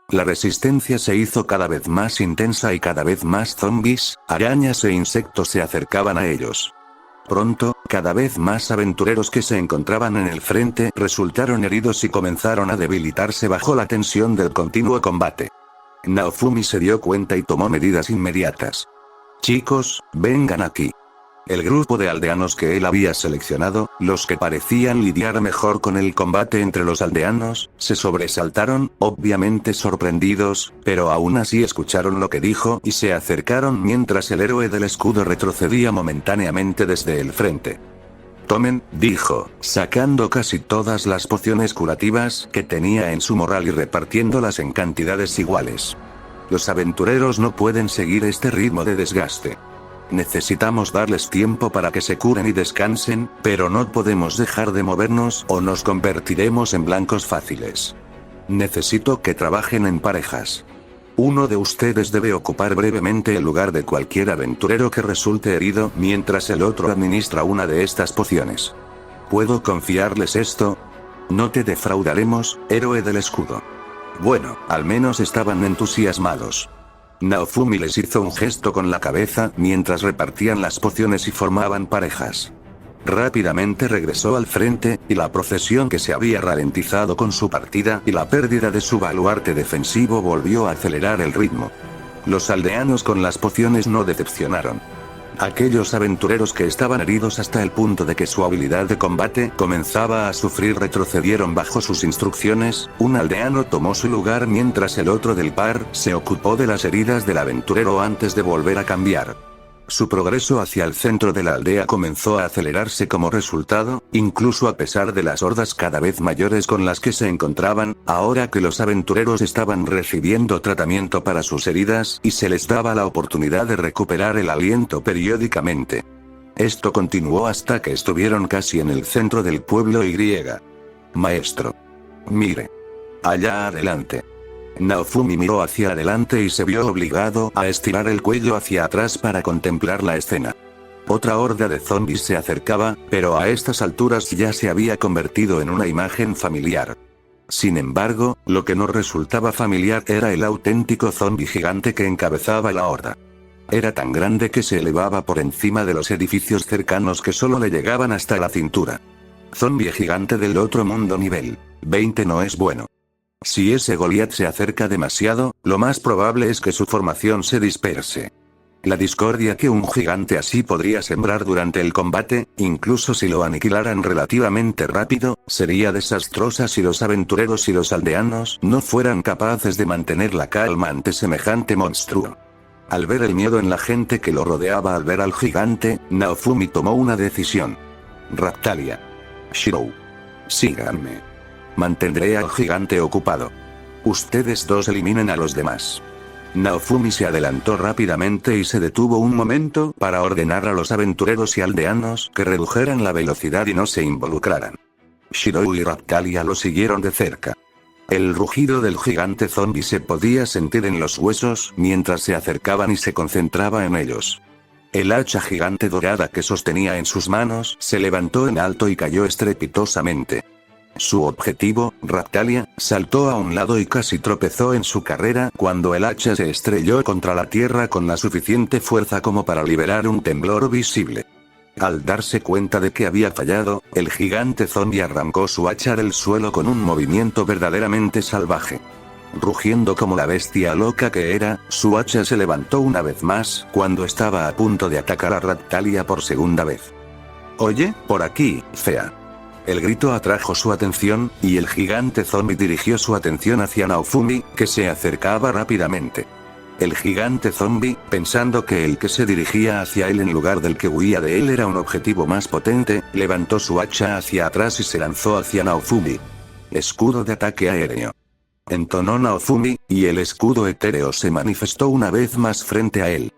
La resistencia se hizo cada vez más intensa y cada vez más zombis, arañas e insectos se acercaban a ellos. Pronto, cada vez más aventureros que se encontraban en el frente resultaron heridos y comenzaron a debilitarse bajo la tensión del continuo combate. Naofumi se dio cuenta y tomó medidas inmediatas. Chicos, vengan aquí. El grupo de aldeanos que él había seleccionado, los que parecían lidiar mejor con el combate entre los aldeanos, se sobresaltaron, obviamente sorprendidos, pero aún así escucharon lo que dijo y se acercaron mientras el héroe del escudo retrocedía momentáneamente desde el frente. Tomen, dijo, sacando casi todas las pociones curativas que tenía en su morral y repartiéndolas en cantidades iguales. Los aventureros no pueden seguir este ritmo de desgaste. Necesitamos darles tiempo para que se curen y descansen, pero no podemos dejar de movernos o nos convertiremos en blancos fáciles. Necesito que trabajen en parejas. Uno de ustedes debe ocupar brevemente el lugar de cualquier aventurero que resulte herido mientras el otro administra una de estas pociones. ¿Puedo confiarles esto? No te defraudaremos, héroe del escudo. Bueno, al menos estaban entusiasmados. Naofumi les hizo un gesto con la cabeza mientras repartían las pociones y formaban parejas. Rápidamente regresó al frente, y la procesión que se había ralentizado con su partida y la pérdida de su baluarte defensivo volvió a acelerar el ritmo. Los aldeanos con las pociones no decepcionaron. Aquellos aventureros que estaban heridos hasta el punto de que su habilidad de combate comenzaba a sufrir retrocedieron bajo sus instrucciones. Un aldeano tomó su lugar mientras el otro del par se ocupó de las heridas del aventurero antes de volver a cambiar. Su progreso hacia el centro de la aldea comenzó a acelerarse como resultado, incluso a pesar de las hordas cada vez mayores con las que se encontraban, ahora que los aventureros estaban recibiendo tratamiento para sus heridas y se les daba la oportunidad de recuperar el aliento periódicamente. Esto continuó hasta que estuvieron casi en el centro del pueblo y. Maestro. Mire. Allá adelante. Naofumi miró hacia adelante y se vio obligado a estirar el cuello hacia atrás para contemplar la escena. Otra horda de zombies se acercaba, pero a estas alturas ya se había convertido en una imagen familiar. Sin embargo, lo que no resultaba familiar era el auténtico zombi gigante que encabezaba la horda. Era tan grande que se elevaba por encima de los edificios cercanos que solo le llegaban hasta la cintura. Zombi gigante del otro mundo nivel 20 no es bueno. Si ese Goliath se acerca demasiado, lo más probable es que su formación se disperse. La discordia que un gigante así podría sembrar durante el combate, incluso si lo aniquilaran relativamente rápido, sería desastrosa si los aventureros y los aldeanos no fueran capaces de mantener la calma ante semejante monstruo. Al ver el miedo en la gente que lo rodeaba al ver al gigante, Naofumi tomó una decisión. Raptalia. Shirou. Síganme. Mantendré al gigante ocupado. Ustedes dos eliminen a los demás. Naofumi se adelantó rápidamente y se detuvo un momento para ordenar a los aventureros y aldeanos que redujeran la velocidad y no se involucraran. Shirou y Raptalia lo siguieron de cerca. El rugido del gigante zombie se podía sentir en los huesos mientras se acercaban y se concentraba en ellos. El hacha gigante dorada que sostenía en sus manos se levantó en alto y cayó estrepitosamente. Su objetivo, Raptalia, saltó a un lado y casi tropezó en su carrera cuando el hacha se estrelló contra la tierra con la suficiente fuerza como para liberar un temblor visible. Al darse cuenta de que había fallado, el gigante zombie arrancó su hacha del suelo con un movimiento verdaderamente salvaje. Rugiendo como la bestia loca que era, su hacha se levantó una vez más cuando estaba a punto de atacar a Raptalia por segunda vez. «Oye, por aquí, fea». El grito atrajo su atención, y el gigante zombie dirigió su atención hacia Naofumi, que se acercaba rápidamente. El gigante zombie, pensando que el que se dirigía hacia él en lugar del que huía de él era un objetivo más potente, levantó su hacha hacia atrás y se lanzó hacia Naofumi. Escudo de ataque aéreo. Entonó Naofumi, y el escudo etéreo se manifestó una vez más frente a él.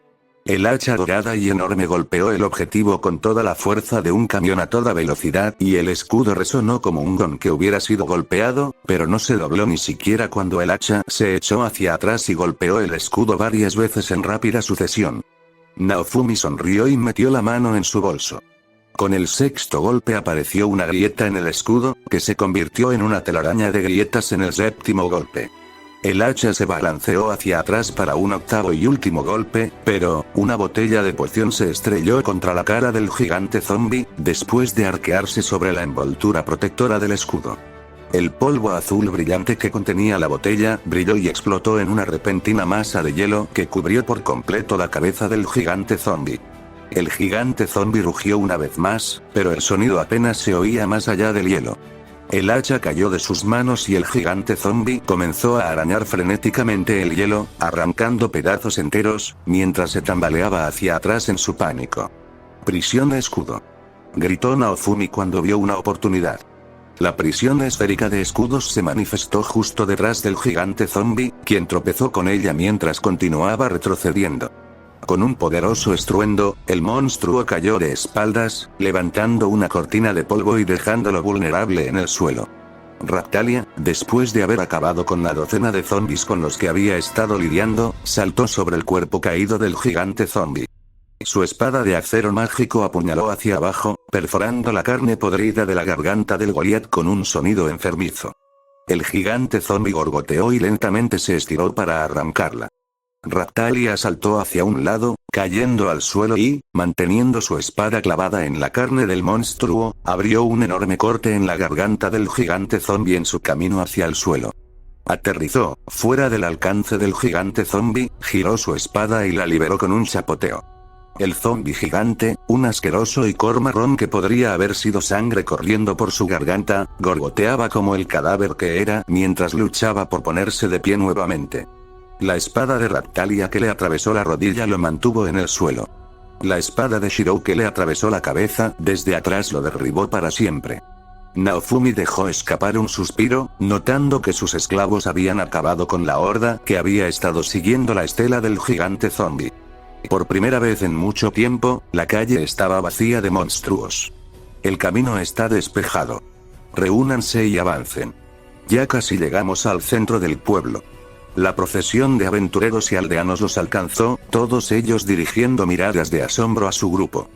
El hacha dorada y enorme golpeó el objetivo con toda la fuerza de un camión a toda velocidad y el escudo resonó como un gong que hubiera sido golpeado, pero no se dobló ni siquiera cuando el hacha se echó hacia atrás y golpeó el escudo varias veces en rápida sucesión. Naofumi sonrió y metió la mano en su bolso. Con el sexto golpe apareció una grieta en el escudo, que se convirtió en una telaraña de grietas en el séptimo golpe. El hacha se balanceó hacia atrás para un octavo y último golpe, pero una botella de poción se estrelló contra la cara del gigante zombie, después de arquearse sobre la envoltura protectora del escudo. El polvo azul brillante que contenía la botella brilló y explotó en una repentina masa de hielo que cubrió por completo la cabeza del gigante zombie. El gigante zombie rugió una vez más, pero el sonido apenas se oía más allá del hielo. El hacha cayó de sus manos y el gigante zombie comenzó a arañar frenéticamente el hielo, arrancando pedazos enteros, mientras se tambaleaba hacia atrás en su pánico. «Prisión de escudo», gritó Naofumi cuando vio una oportunidad. La prisión esférica de escudos se manifestó justo detrás del gigante zombie, quien tropezó con ella mientras continuaba retrocediendo. Con un poderoso estruendo, el monstruo cayó de espaldas, levantando una cortina de polvo y dejándolo vulnerable en el suelo. Raptalia, después de haber acabado con la docena de zombies con los que había estado lidiando, saltó sobre el cuerpo caído del gigante zombie. Su espada de acero mágico apuñaló hacia abajo, perforando la carne podrida de la garganta del Goliath con un sonido enfermizo. El gigante zombie gorgoteó y lentamente se estiró para arrancarla. Raptalia saltó hacia un lado, cayendo al suelo y, manteniendo su espada clavada en la carne del monstruo, abrió un enorme corte en la garganta del gigante zombie en su camino hacia el suelo. Aterrizó, fuera del alcance del gigante zombie, giró su espada y la liberó con un chapoteo. El zombi gigante, un asqueroso icor marrón que podría haber sido sangre corriendo por su garganta, gorgoteaba como el cadáver que era mientras luchaba por ponerse de pie nuevamente. La espada de Raptalia que le atravesó la rodilla lo mantuvo en el suelo. La espada de Shirou que le atravesó la cabeza desde atrás lo derribó para siempre. Naofumi dejó escapar un suspiro, notando que sus esclavos habían acabado con la horda que había estado siguiendo la estela del gigante zombi. Por primera vez en mucho tiempo, la calle estaba vacía de monstruos. El camino está despejado. Reúnanse y avancen. Ya casi llegamos al centro del pueblo. La procesión de aventureros y aldeanos los alcanzó, todos ellos dirigiendo miradas de asombro a su grupo.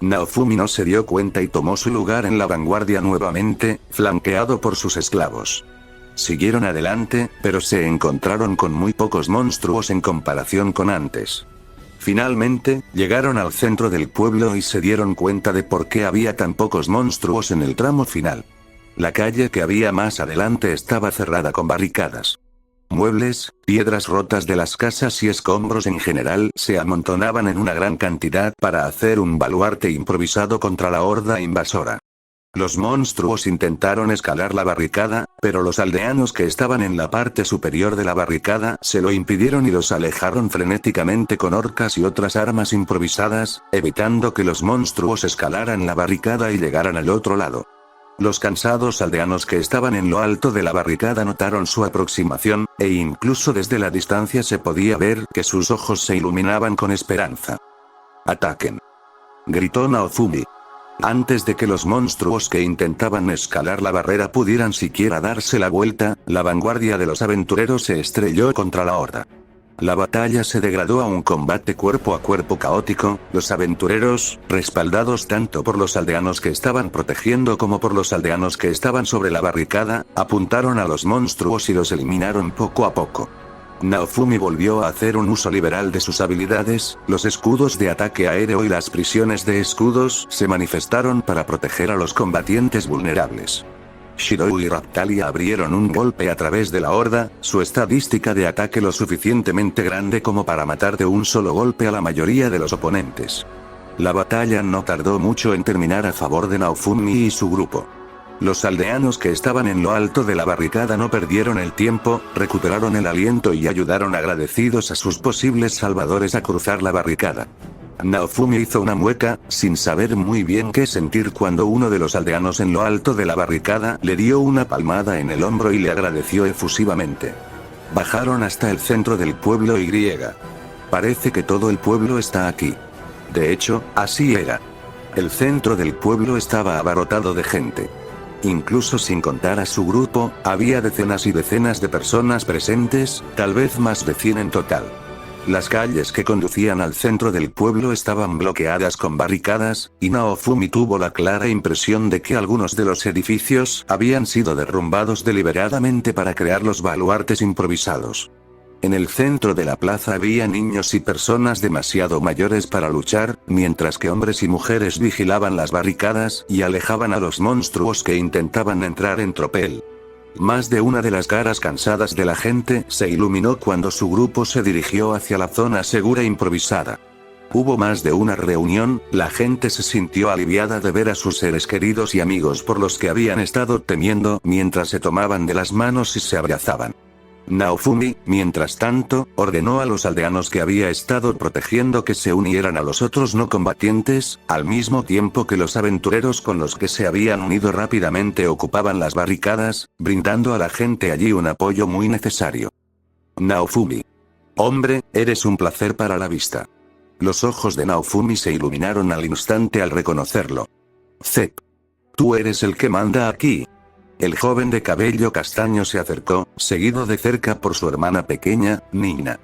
Naofumi no se dio cuenta y tomó su lugar en la vanguardia nuevamente, flanqueado por sus esclavos. Siguieron adelante, pero se encontraron con muy pocos monstruos en comparación con antes. Finalmente, llegaron al centro del pueblo y se dieron cuenta de por qué había tan pocos monstruos en el tramo final. La calle que había más adelante estaba cerrada con barricadas. Muebles, piedras rotas de las casas y escombros en general se amontonaban en una gran cantidad para hacer un baluarte improvisado contra la horda invasora. Los monstruos intentaron escalar la barricada, pero los aldeanos que estaban en la parte superior de la barricada se lo impidieron y los alejaron frenéticamente con horcas y otras armas improvisadas, evitando que los monstruos escalaran la barricada y llegaran al otro lado. Los cansados aldeanos que estaban en lo alto de la barricada notaron su aproximación, e incluso desde la distancia se podía ver que sus ojos se iluminaban con esperanza. ¡Ataquen!, gritó Naofumi. Antes de que los monstruos que intentaban escalar la barrera pudieran siquiera darse la vuelta, la vanguardia de los aventureros se estrelló contra la horda. La batalla se degradó a un combate cuerpo a cuerpo caótico, los aventureros, respaldados tanto por los aldeanos que estaban protegiendo como por los aldeanos que estaban sobre la barricada, apuntaron a los monstruos y los eliminaron poco a poco. Naofumi volvió a hacer un uso liberal de sus habilidades, los escudos de ataque aéreo y las prisiones de escudos se manifestaron para proteger a los combatientes vulnerables. Shirou y Raptalia abrieron un golpe a través de la horda, su estadística de ataque lo suficientemente grande como para matar de un solo golpe a la mayoría de los oponentes. La batalla no tardó mucho en terminar a favor de Naofumi y su grupo. Los aldeanos que estaban en lo alto de la barricada no perdieron el tiempo, recuperaron el aliento y ayudaron agradecidos a sus posibles salvadores a cruzar la barricada. Naofumi hizo una mueca, sin saber muy bien qué sentir cuando uno de los aldeanos en lo alto de la barricada le dio una palmada en el hombro y le agradeció efusivamente. Bajaron hasta el centro del pueblo y parece que todo el pueblo está aquí. De hecho, así era. El centro del pueblo estaba abarrotado de gente. Incluso sin contar a su grupo, había decenas y decenas de personas presentes, tal vez más de 100 en total. Las calles que conducían al centro del pueblo estaban bloqueadas con barricadas, y Naofumi tuvo la clara impresión de que algunos de los edificios habían sido derrumbados deliberadamente para crear los baluartes improvisados. En el centro de la plaza había niños y personas demasiado mayores para luchar, mientras que hombres y mujeres vigilaban las barricadas y alejaban a los monstruos que intentaban entrar en tropel. Más de una de las caras cansadas de la gente se iluminó cuando su grupo se dirigió hacia la zona segura improvisada. Hubo más de una reunión, la gente se sintió aliviada de ver a sus seres queridos y amigos por los que habían estado temiendo mientras se tomaban de las manos y se abrazaban. Naofumi, mientras tanto, ordenó a los aldeanos que había estado protegiendo que se unieran a los otros no combatientes, al mismo tiempo que los aventureros con los que se habían unido rápidamente ocupaban las barricadas, brindando a la gente allí un apoyo muy necesario. Naofumi. Hombre, eres un placer para la vista. Los ojos de Naofumi se iluminaron al instante al reconocerlo. Zep. Tú eres el que manda aquí. El joven de cabello castaño se acercó, seguido de cerca por su hermana pequeña, Nina.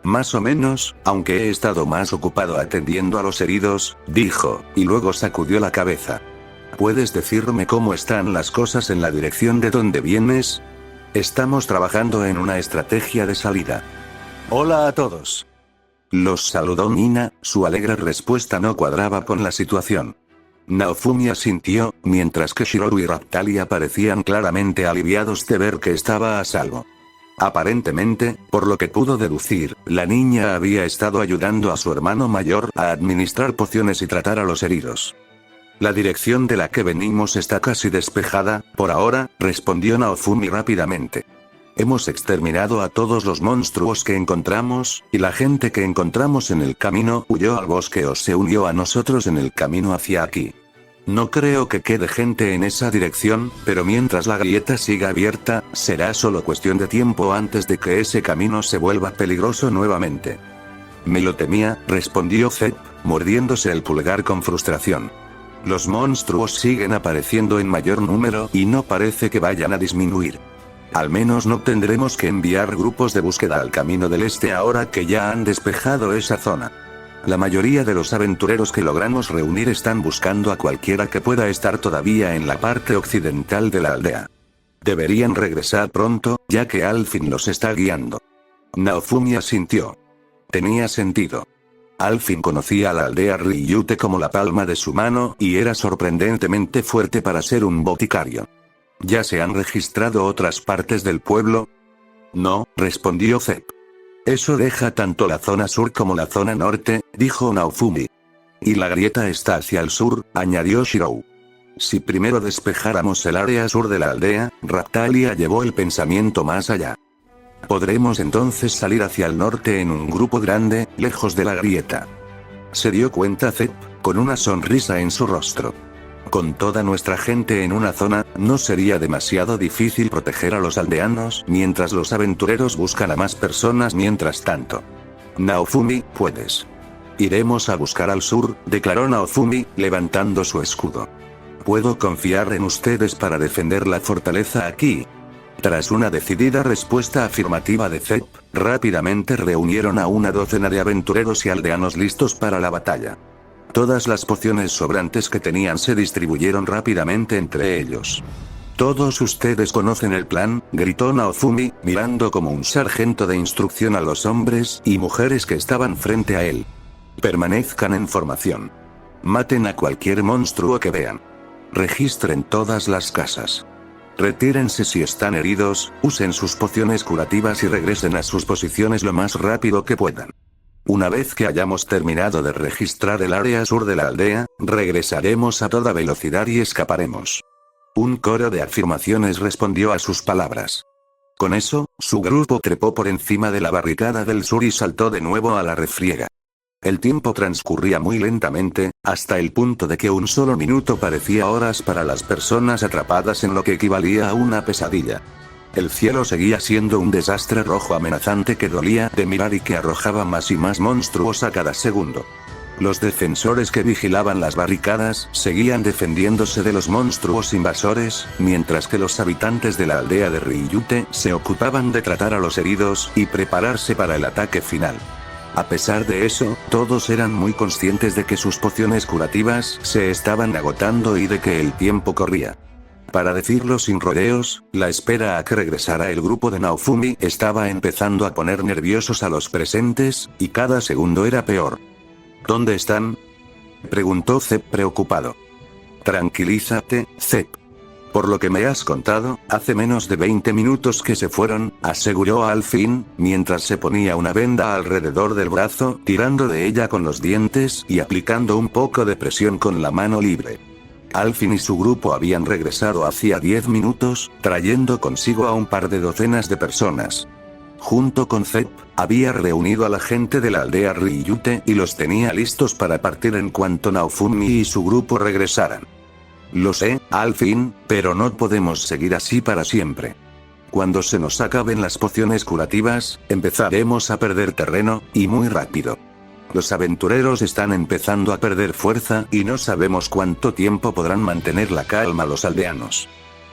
Más o menos, aunque he estado más ocupado atendiendo a los heridos, dijo, y luego sacudió la cabeza. ¿Puedes decirme cómo están las cosas en la dirección de donde vienes? Estamos trabajando en una estrategia de salida. Hola a todos. Los saludó Nina, su alegre respuesta no cuadraba con la situación. Naofumi asintió, mientras que Shirou y Raptalia parecían claramente aliviados de ver que estaba a salvo. Aparentemente, por lo que pudo deducir, la niña había estado ayudando a su hermano mayor a administrar pociones y tratar a los heridos. La dirección de la que venimos está casi despejada, por ahora, respondió Naofumi rápidamente. Hemos exterminado a todos los monstruos que encontramos, y la gente que encontramos en el camino huyó al bosque o se unió a nosotros en el camino hacia aquí. No creo que quede gente en esa dirección, pero mientras la grieta siga abierta, será solo cuestión de tiempo antes de que ese camino se vuelva peligroso nuevamente. Me lo temía, respondió Zep, mordiéndose el pulgar con frustración. Los monstruos siguen apareciendo en mayor número y no parece que vayan a disminuir. Al menos no tendremos que enviar grupos de búsqueda al camino del este ahora que ya han despejado esa zona. La mayoría de los aventureros que logramos reunir están buscando a cualquiera que pueda estar todavía en la parte occidental de la aldea. Deberían regresar pronto, ya que Alfin los está guiando. Naofumi asintió. Tenía sentido. Alfin conocía a la aldea Ryute como la palma de su mano y era sorprendentemente fuerte para ser un boticario. ¿Ya se han registrado otras partes del pueblo? No, respondió Zep. Eso deja tanto la zona sur como la zona norte, dijo Naofumi. Y la grieta está hacia el sur, añadió Shirou. Si primero despejáramos el área sur de la aldea, Raptalia llevó el pensamiento más allá. Podremos entonces salir hacia el norte en un grupo grande, lejos de la grieta. Se dio cuenta Zep, con una sonrisa en su rostro. Con toda nuestra gente en una zona, no sería demasiado difícil proteger a los aldeanos mientras los aventureros buscan a más personas mientras tanto. Naofumi, puedes. Iremos a buscar al sur, declaró Naofumi, levantando su escudo. ¿Puedo confiar en ustedes para defender la fortaleza aquí? Tras una decidida respuesta afirmativa de Zep, rápidamente reunieron a una docena de aventureros y aldeanos listos para la batalla. Todas las pociones sobrantes que tenían se distribuyeron rápidamente entre ellos. Todos ustedes conocen el plan, gritó Naofumi, mirando como un sargento de instrucción a los hombres y mujeres que estaban frente a él. Permanezcan en formación. Maten a cualquier monstruo que vean. Registren todas las casas. Retírense si están heridos, usen sus pociones curativas y regresen a sus posiciones lo más rápido que puedan. Una vez que hayamos terminado de registrar el área sur de la aldea, regresaremos a toda velocidad y escaparemos. Un coro de afirmaciones respondió a sus palabras. Con eso, su grupo trepó por encima de la barricada del sur y saltó de nuevo a la refriega. El tiempo transcurría muy lentamente, hasta el punto de que un solo minuto parecía horas para las personas atrapadas en lo que equivalía a una pesadilla. El cielo seguía siendo un desastre rojo amenazante que dolía de mirar y que arrojaba más y más monstruos a cada segundo. Los defensores que vigilaban las barricadas seguían defendiéndose de los monstruos invasores, mientras que los habitantes de la aldea de Ryute se ocupaban de tratar a los heridos y prepararse para el ataque final. A pesar de eso, todos eran muy conscientes de que sus pociones curativas se estaban agotando y de que el tiempo corría. Para decirlo sin rodeos, la espera a que regresara el grupo de Naofumi estaba empezando a poner nerviosos a los presentes, y cada segundo era peor. ¿Dónde están?, preguntó Zep preocupado. Tranquilízate, Zep. Por lo que me has contado, hace menos de 20 minutos que se fueron, aseguró Alfin, mientras se ponía una venda alrededor del brazo, tirando de ella con los dientes y aplicando un poco de presión con la mano libre. Alfin y su grupo habían regresado hacía 10 minutos, trayendo consigo a un par de docenas de personas. Junto con Zep, había reunido a la gente de la aldea Ryute y los tenía listos para partir en cuanto Naofumi y su grupo regresaran. Lo sé, Alfin, pero no podemos seguir así para siempre. Cuando se nos acaben las pociones curativas, empezaremos a perder terreno, y muy rápido. Los aventureros están empezando a perder fuerza y no sabemos cuánto tiempo podrán mantener la calma los aldeanos.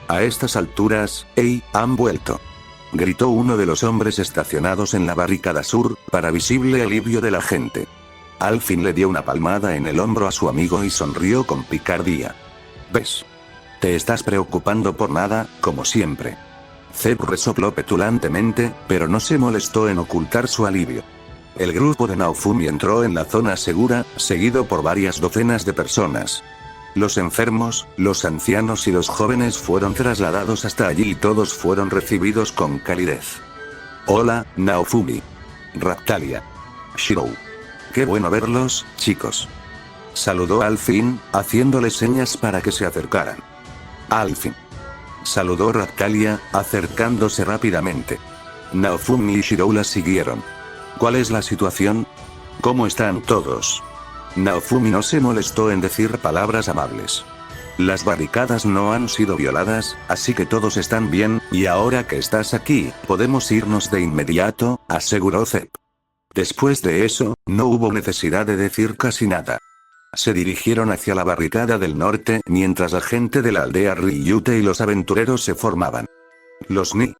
A estas alturas, han vuelto. Gritó uno de los hombres estacionados en la barricada sur, para visible alivio de la gente. Alfin le dio una palmada en el hombro a su amigo y sonrió con picardía. ¿Ves? Te estás preocupando por nada, como siempre. Zep resopló petulantemente, pero no se molestó en ocultar su alivio. El grupo de Naofumi entró en la zona segura, seguido por varias docenas de personas. Los enfermos, los ancianos y los jóvenes fueron trasladados hasta allí y todos fueron recibidos con calidez. Hola, Naofumi. Raptalia. Shirou. Qué bueno verlos, chicos. Saludó al fin, haciéndole señas para que se acercaran. Al fin. Saludó Raptalia, acercándose rápidamente. Naofumi y Shirou la siguieron. ¿Cuál es la situación? ¿Cómo están todos? Naofumi no se molestó en decir palabras amables. Las barricadas no han sido violadas, así que todos están bien, y ahora que estás aquí, podemos irnos de inmediato, aseguró Zep. Después de eso, no hubo necesidad de decir casi nada. Se dirigieron hacia la barricada del norte mientras la gente de la aldea Ryute y los aventureros se formaban. Los Ni.